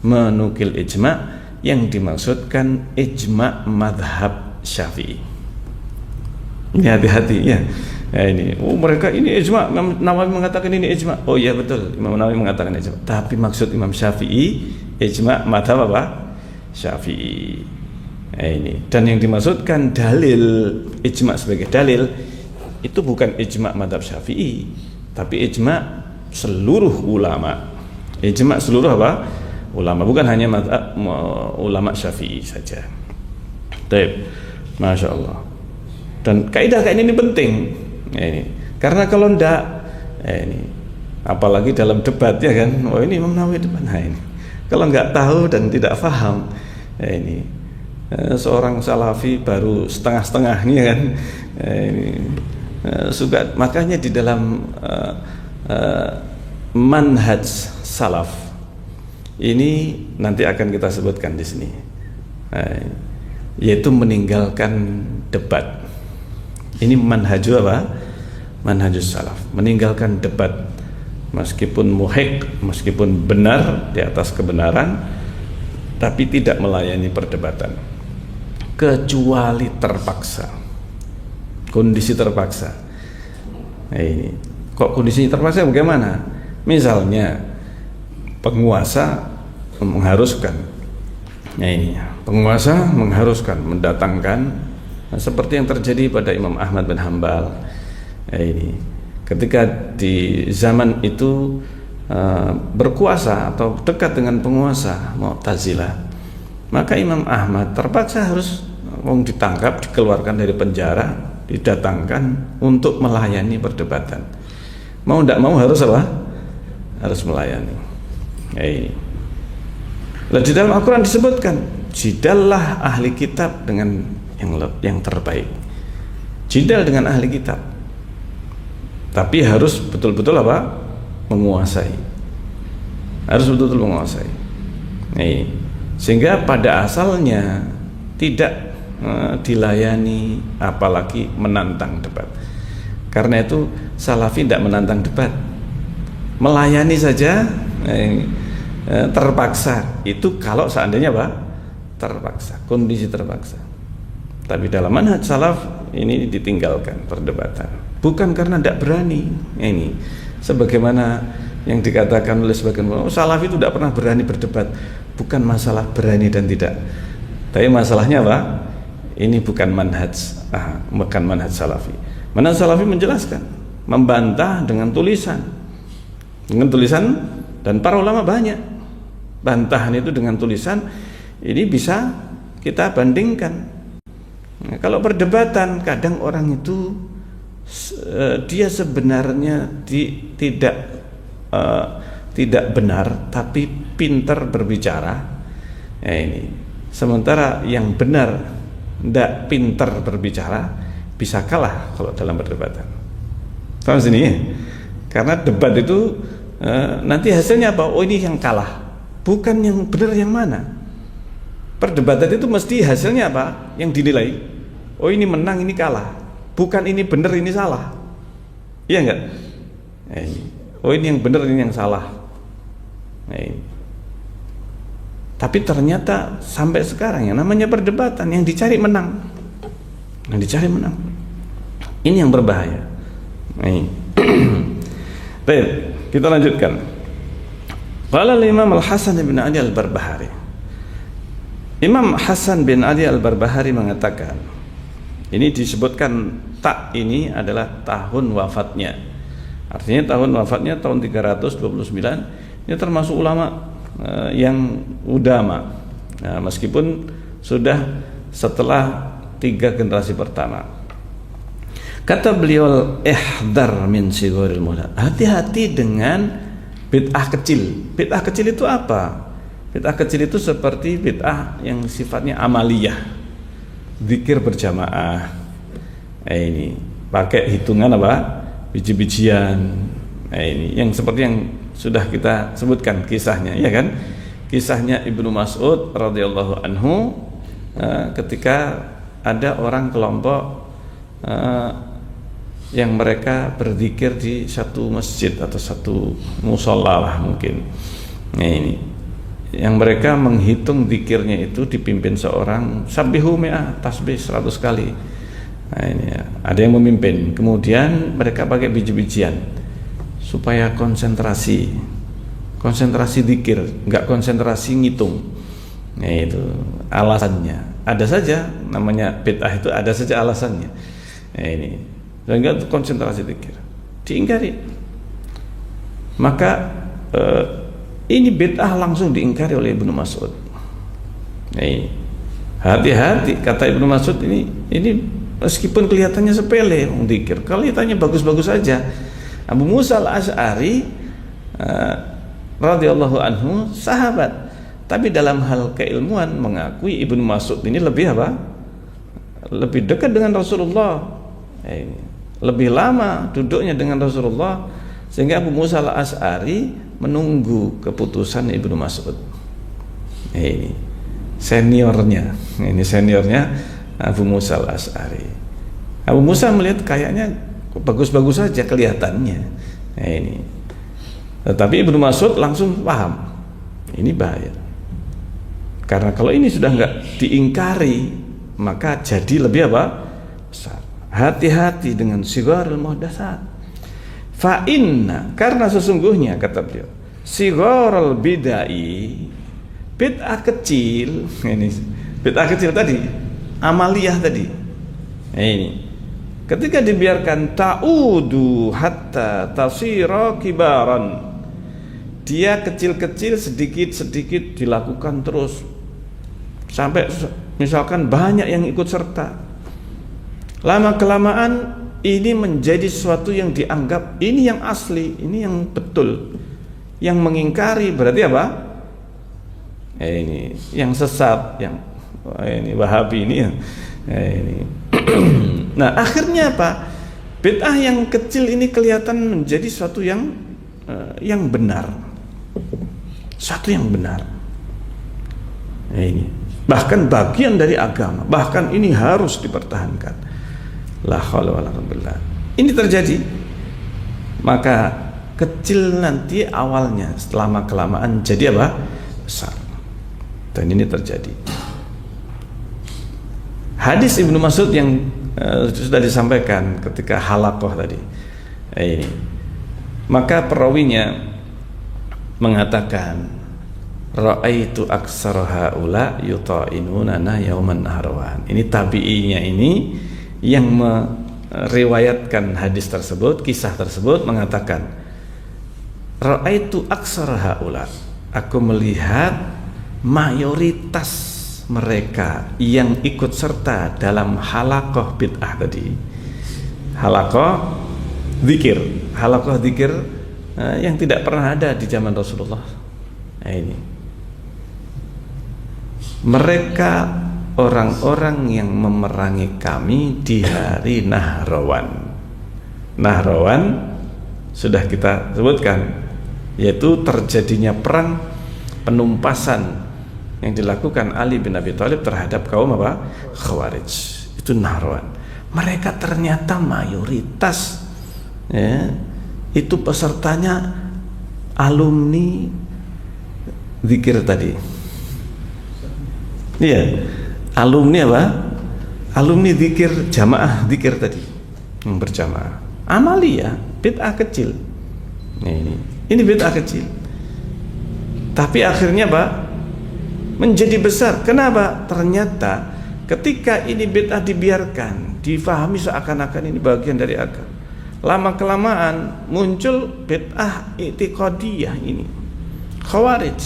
Speaker 1: menukil ijma yang dimaksudkan ijma madhab Syafi'i. Ini hati-hati ya. Ini mereka ini ijma, Imam Nawawi mengatakan ini ijma. Oh iya betul, Imam Nawawi mengatakan ijma, tapi maksud Imam Syafi'i ijma madhab apa? Syafi'i. Ini, dan yang dimaksudkan dalil ijma sebagai dalil itu bukan ijma madhab Syafi'i, tapi ijma seluruh ulama. Ijma seluruh apa? Ulama, bukan hanya madhab ulama Syafi'i saja. Baik, masya Allah. Dan kaidah ini penting. Ini karena kalau ndak, ini apalagi dalam debat ya kan, oh ini Imam Nawawi depan, nah ini kalau nggak tahu dan tidak paham, ini seorang Salafi baru setengah-setengahnya kan, ini suka, makanya di dalam manhaj salaf ini nanti akan kita sebutkan di sini, yaitu meninggalkan debat. Ini manhaju apa? Manhajus salaf, meninggalkan debat, meskipun muhik, meskipun benar di atas kebenaran, tapi tidak melayani perdebatan kecuali terpaksa, kondisi terpaksa. Nah, ini kok kondisinya terpaksa bagaimana? Misalnya penguasa mengharuskan, nah ini penguasa mengharuskan mendatangkan, seperti yang terjadi pada Imam Ahmad bin Hanbal. Ini ketika di zaman itu berkuasa atau dekat dengan penguasa Mu'tazilah, maka Imam Ahmad terpaksa harus ditangkap, dikeluarkan dari penjara, didatangkan untuk melayani perdebatan. Mau tidak mau harus apa? Harus melayani. Nah, di dalam Al-Quran disebutkan, jidallah ahli kitab dengan yang terbaik. Jidal dengan ahli kitab, tapi harus betul-betul apa? Menguasai. Harus betul-betul menguasai. Sehingga pada asalnya tidak dilayani, apalagi menantang debat. Karena itu Salafi tidak menantang debat, melayani saja. Terpaksa itu kalau seandainya apa? Terpaksa, kondisi terpaksa. Tapi dalam manhaj salaf ini ditinggalkan perdebatan, bukan karena tidak berani. Ini sebagaimana yang dikatakan oleh sebagian ulama, salaf itu tidak pernah berani berdebat. Bukan masalah berani dan tidak, tapi masalahnya apa? Ini bukan manhaj salafi. Manhaj salafi menjelaskan, membantah dengan tulisan, dan para ulama banyak bantahan itu dengan tulisan. Ini bisa kita bandingkan. Nah, kalau perdebatan kadang orang itu dia sebenarnya tidak benar tapi pintar berbicara. Ini sementara yang benar tidak pintar berbicara, bisa kalah kalau dalam perdebatan. Paham sini ya? Karena debat itu nanti hasilnya apa? Oh ini yang kalah, bukan yang benar yang mana. Perdebatan itu mesti hasilnya apa? Yang dinilai Oh ini menang, ini kalah. Bukan ini benar, ini salah. Iya enggak? Oh ini yang benar, ini yang salah. Tapi ternyata sampai sekarang yang namanya perdebatan, yang dicari menang. Yang dicari menang. Ini yang berbahaya. Baik, kita lanjutkan. Qala Imam Al-Hasan bin Ali Al-Barbahari. Imam Hasan bin Ali Al-Barbahari mengatakan, ini disebutkan tak ini adalah tahun wafatnya. Artinya tahun wafatnya tahun 329. Ini termasuk ulama yang udama. Nah, meskipun sudah setelah 3 generasi pertama. Kata beliau, ihdar min sigharil muhdath. Hati-hati dengan bid'ah kecil. Bid'ah kecil itu apa? Bid'ah kecil itu seperti bid'ah yang sifatnya amaliyah. Zikir berjamaah. Ini pakai hitungan apa? Biji-bijian. Ini yang seperti yang sudah kita sebutkan kisahnya, ya kan? Kisahnya Ibnu Mas'ud radhiyallahu anhu ketika ada orang kelompok yang mereka berzikir di satu masjid atau satu musholla lah mungkin. Nah ini yang mereka menghitung zikirnya itu dipimpin seorang, sabbihu mi'ah, tasbih 100 kali. Nah ini ya, ada yang memimpin. Kemudian mereka pakai biji-bijian supaya konsentrasi zikir, enggak konsentrasi ngitung. Nah itu alasannya. Ada saja namanya bid'ah itu, ada saja alasannya. Nah ini sehingga konsentrasi zikir diingkari. Maka ini bid'ah langsung diingkari oleh Ibnu Mas'ud. Nih, hati-hati kata Ibnu Mas'ud, ini meskipun kelihatannya sepele zikir, kelihatannya bagus-bagus saja. Abu Musa Al-Asy'ari radhiyallahu anhu sahabat, tapi dalam hal keilmuan mengakui Ibnu Mas'ud ini lebih apa? Lebih dekat dengan Rasulullah. Lebih lama duduknya dengan Rasulullah, sehingga Abu Musa Al-Asy'ari menunggu keputusan Ibnu Mas'ud. Ini seniornya Abu Musa Al-Asy'ari. Abu Musa melihat kayaknya bagus-bagus saja kelihatannya. Nah, ini. Tetapi Ibnu Mas'ud langsung paham, ini bahaya. Karena kalau ini sudah enggak diingkari, maka jadi lebih apa? Besar. Hati-hati dengan sigharul muhdatsat. Fa inna, karena sesungguhnya kata beliau, sigharul bid'ah, bid'ah kecil, ini bid'ah kecil tadi, amaliyah tadi. Nah, ini ketika dibiarkan ta'udu hatta tasira kibaran, dia kecil-kecil sedikit-sedikit dilakukan terus sampai misalkan banyak yang ikut serta. Lama kelamaan ini menjadi sesuatu yang dianggap ini yang asli, ini yang betul. Yang mengingkari berarti apa? Ini yang sesat, yang ini Wahabi ini ya. Ini. Nah, akhirnya apa? Bid'ah yang kecil ini kelihatan menjadi sesuatu yang benar. Satu yang benar. Ini bahkan bagian dari agama, bahkan ini harus dipertahankan. La haula wala quwwata illa billah. Ini terjadi. Maka kecil nanti awalnya, selama kelamaan jadi apa? Besar. Dan ini terjadi. Hadis Ibnu Mas'ud yang sudah disampaikan ketika halaqah tadi. Ini. Maka perawinya mengatakan, ra'aitu aksara haula yuta'inunana yauman nahrawan. Ini tabi'inya ini yang meriwayatkan hadis tersebut, kisah tersebut mengatakan, ra'aitu aksara haula, aku melihat mayoritas mereka yang ikut serta dalam halaqah bid'ah tadi. Halaqah zikir yang tidak pernah ada di zaman Rasulullah. Nah, ini mereka orang-orang yang memerangi kami di hari Nahrawan. Nahrawan sudah kita sebutkan, yaitu terjadinya perang penumpasan yang dilakukan Ali bin Abi Thalib terhadap kaum apa? Khawarij. itu Nahrawan. Mereka ternyata mayoritas ya, itu pesertanya alumni zikir tadi. Iya, alumni apa? Alumni zikir jamaah zikir tadi, yang berjamaah. Amaliyah, bid'ah kecil. Nah, ini bid'ah kecil. Tapi akhirnya Pak menjadi besar. Kenapa? Ternyata ketika ini bid'ah dibiarkan, difahami seakan-akan ini bagian dari agama, lama-kelamaan muncul bid'ah i'tiqadiyah ini, khawarij.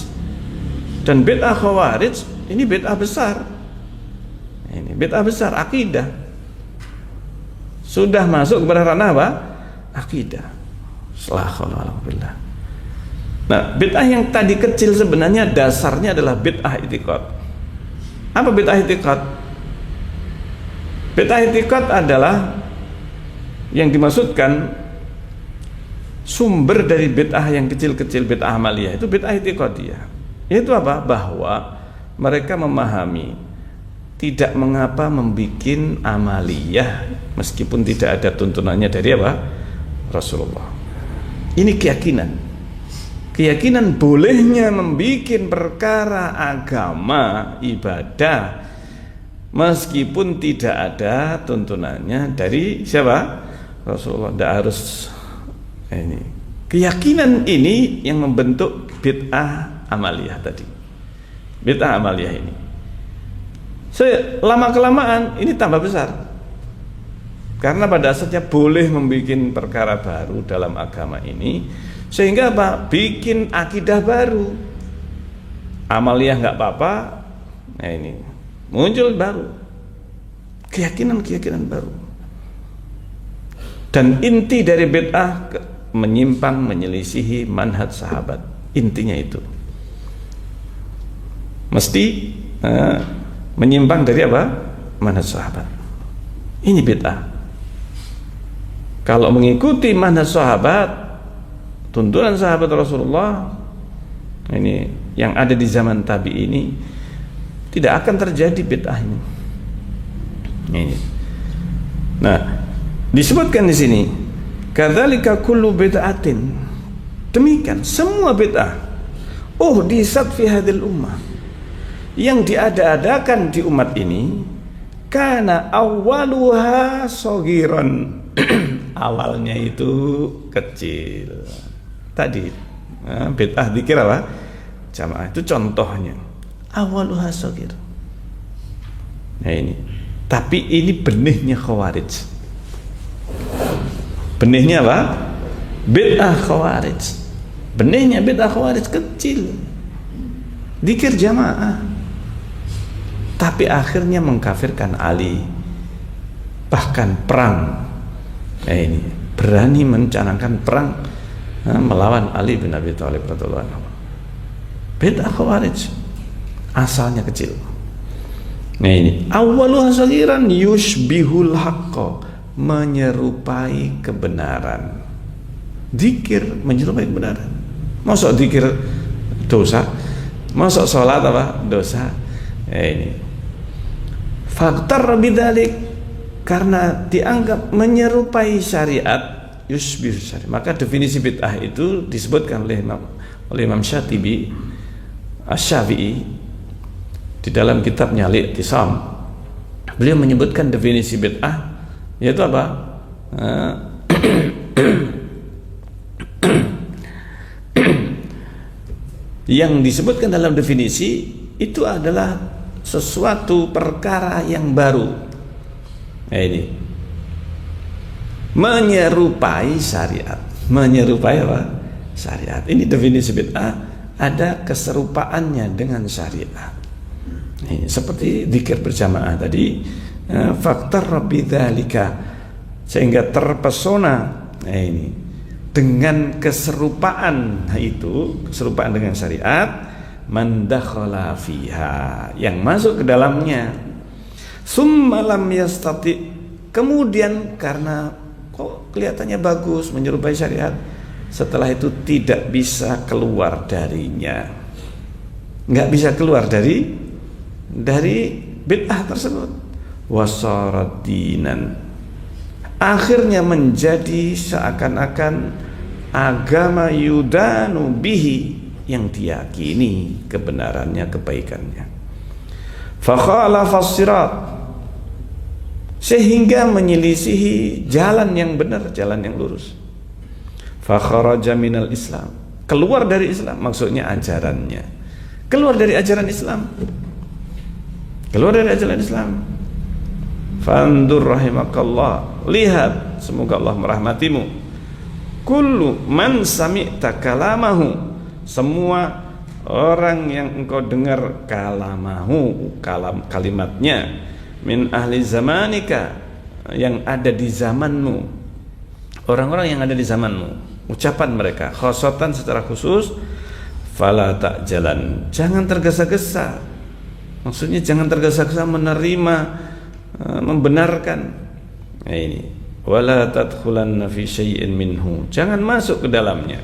Speaker 1: Dan bid'ah khawarij ini bid'ah besar. Ini bid'ah besar, akidah. Sudah masuk kepada ranah apa? Akidah. Alhamdulillah. Nah, bid'ah yang tadi kecil sebenarnya dasarnya adalah bid'ah i'tiqad. Apa bid'ah i'tiqad? Bid'ah i'tiqad adalah yang dimaksudkan sumber dari bid'ah yang kecil-kecil, bid'ah amaliyah itu bid'ah i'tiqadiyah. Itu apa? Bahwa mereka memahami tidak mengapa membikin amaliyah meskipun tidak ada tuntunannya dari apa? Rasulullah. Ini keyakinan bolehnya membikin perkara agama, ibadah meskipun tidak ada tuntunannya dari siapa? Rasulullah. Tidak harus ini. Keyakinan ini yang membentuk bid'ah amaliyah tadi. Bid'ah amaliyah ini lama-kelamaan ini tambah besar. Karena pada dasarnya boleh membuat perkara baru dalam agama ini, sehingga apa? Bikin akidah baru. Amaliyah nggak apa-apa. Nah ini muncul baru keyakinan baru. Dan inti dari bid'ah menyimpang, menyelisihi manhaj sahabat. Intinya itu mesti menyimpang dari apa? Manhaj sahabat. Ini bid'ah. Kalau mengikuti manhaj sahabat, tuntunan sahabat Rasulullah ini yang ada di zaman tabi ini, tidak akan terjadi bid'ah ini. Nah, disebutkan di sini, kadzalika kullu bid'atin. Demikian semua bid'ah. Disat fi hadil ummah. Yang diada-adakan di umat ini, karena awwaluha shaghiran. Awalnya itu kecil. Tadi bid'ah dzikir apa? Jamaah itu contohnya. Awwaluha shaghir. Nah ini. Tapi ini benihnya khawarij. Benihnya apa? Bid'ah khawarij. Benihnya bid'ah khawarij kecil. Dzikir jamaah. Tapi akhirnya mengkafirkan Ali, bahkan perang. Ini berani mencanangkan perang melawan Ali bin Abi Thalib radhiyallahu anhu. Bid'ah khawarij asalnya kecil. Nah ini awwaluha saghiran yushbihul haqqa, menyerupai kebenaran. Dzikir menyerupai kebenaran. Masa dzikir dosa? Masa sholat apa? Dosa? Ini faktor bidzalik, karena dianggap menyerupai syariat, yushbih syariat. Maka definisi bid'ah itu disebutkan oleh Imam Syatibi Asy-Syafi'i di dalam kitabnya Al-I'tisam. Beliau menyebutkan definisi bid'ah yaitu apa? Yang disebutkan dalam definisi itu adalah sesuatu perkara yang baru. Nah ini menyerupai syariat. Menyerupai apa? Syariat. Ini definisi bid'ah, ada keserupaannya dengan syariat. Ini seperti dzikir berjamaah tadi, faktor bidzalika, sehingga terpesona. Nah ini dengan keserupaan itu, keserupaan dengan syariat, man dakhala fiha, yang masuk ke dalamnya, summa lam yastati, kemudian karena kok kelihatannya bagus menyerupai syariat, setelah itu tidak bisa keluar darinya, nggak bisa keluar dari bid'ah tersebut. wasarat dinan. Akhirnya menjadi seakan-akan agama yudanu bihi, yang diyakini kebenarannya, kebaikannya. Fakhalafas sirat, sehingga menyelisihi jalan yang benar, jalan yang lurus. Fakharaja minal Islam, keluar dari Islam, maksudnya ajarannya keluar dari ajaran Islam, keluar dari ajaran Islam. Fandur rahimakallah, lihat, semoga Allah merahmatimu. Kullu man sami'ta kalamahu, semua orang yang engkau dengar kalamahu, kalimatnya, min ahli zamanika, yang ada di zamanmu, orang-orang yang ada di zamanmu, ucapan mereka, khosatan secara khusus, fala tak jalan, jangan tergesa-gesa. Maksudnya jangan tergesa-gesa menerima, membenarkan. Nah ini, wala tadkhulanna fi syai'in minhu, jangan masuk ke dalamnya,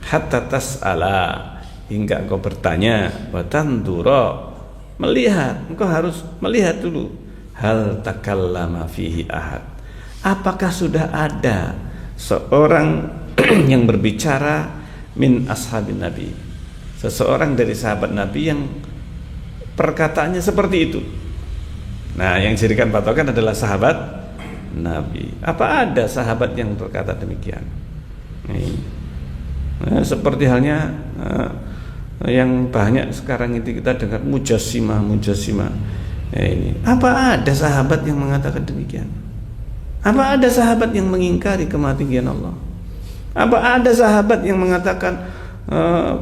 Speaker 1: hatta tas'ala, hingga engkau bertanya, wa tandura, melihat, engkau harus melihat dulu, hal takallama fihi ahad, apakah sudah ada seorang yang berbicara min ashabin nabi, seseorang dari sahabat Nabi yang perkataannya seperti itu. Nah, yang dijadikan patokan adalah sahabat Nabi. Apa ada sahabat yang berkata demikian? Nah, seperti halnya yang banyak sekarang itu kita dengar mujassimah. Ini, apa ada sahabat yang mengatakan demikian? Apa ada sahabat yang mengingkari kematian Allah? Apa ada sahabat yang mengatakan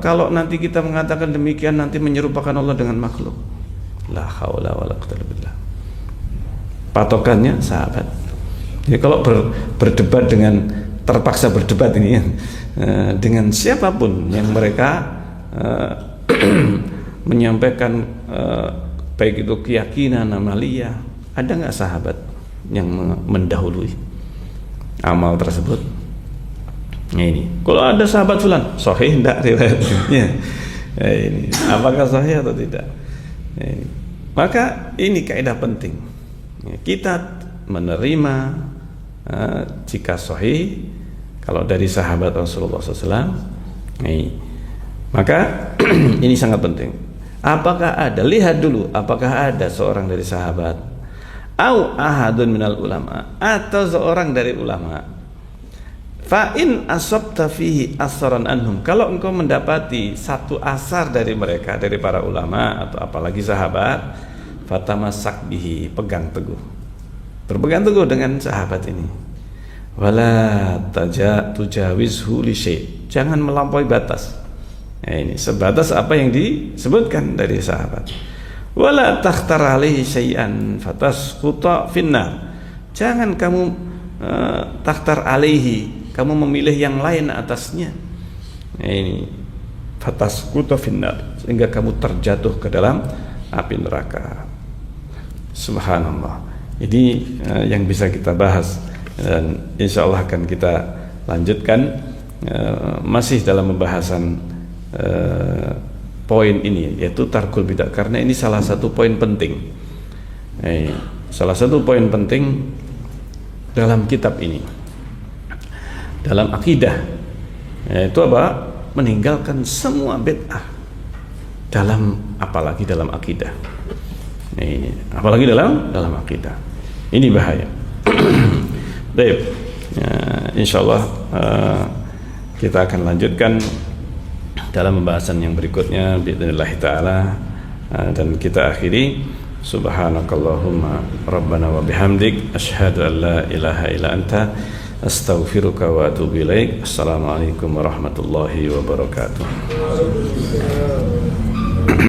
Speaker 1: kalau nanti kita mengatakan demikian nanti menyerupakan Allah dengan makhluk? La haula wala quwwata illa billah. Patokannya sahabat. Jadi kalau berdebat dengan, terpaksa berdebat ini ya, dengan siapapun yang mereka menyampaikan baik itu keyakinan, amaliyah, ada nggak sahabat yang mendahului amal tersebut? Nah ini, kalau ada sahabat fulan, sahih enggak riwayatnya? Nah, ini, apakah sahih atau tidak? Nah, ini. Maka ini kaidah penting. Kita menerima jika sahih, kalau dari sahabat Rasulullah SAW, maka ini sangat penting. Apakah ada, lihat dulu apakah ada seorang dari sahabat, au ahadun minal ulama, atau seorang dari ulama. Fa in asabta fihi asaran anhum, kalau engkau mendapati satu asar dari mereka, dari para ulama atau apalagi sahabat, fatamasak bihi, pegang teguh, berpegang teguh dengan sahabat ini. Wala tujawizhu li syai', jangan melampaui batas. Nah, ini sebatas apa yang disebutkan dari sahabat. Wala takhtar alaihi syai'an fatasquta finnar, jangan kamu takhtar alaihi, kamu memilih yang lain atasnya. Nah, ini fatasquta finnar, sehingga kamu terjatuh ke dalam api neraka. Subhanallah. Jadi yang bisa kita bahas, dan insya Allah akan kita lanjutkan masih dalam pembahasan poin ini, yaitu tarkul bidah, karena ini salah satu poin penting. Salah satu poin penting dalam kitab ini, dalam akidah, yaitu apa? Meninggalkan semua bid'ah, apalagi dalam akidah. Ini apalagi dalam akidah, ini bahaya. Baik, insyaallah kita akan lanjutkan dalam pembahasan yang berikutnya biidznillah taala, dan kita akhiri subhanakallahumma rabbana wa bihamdik asyhadu an la ilaha illa anta astaghfiruka wa atubu ilaik. Assalamualaikum warahmatullahi wabarakatuh.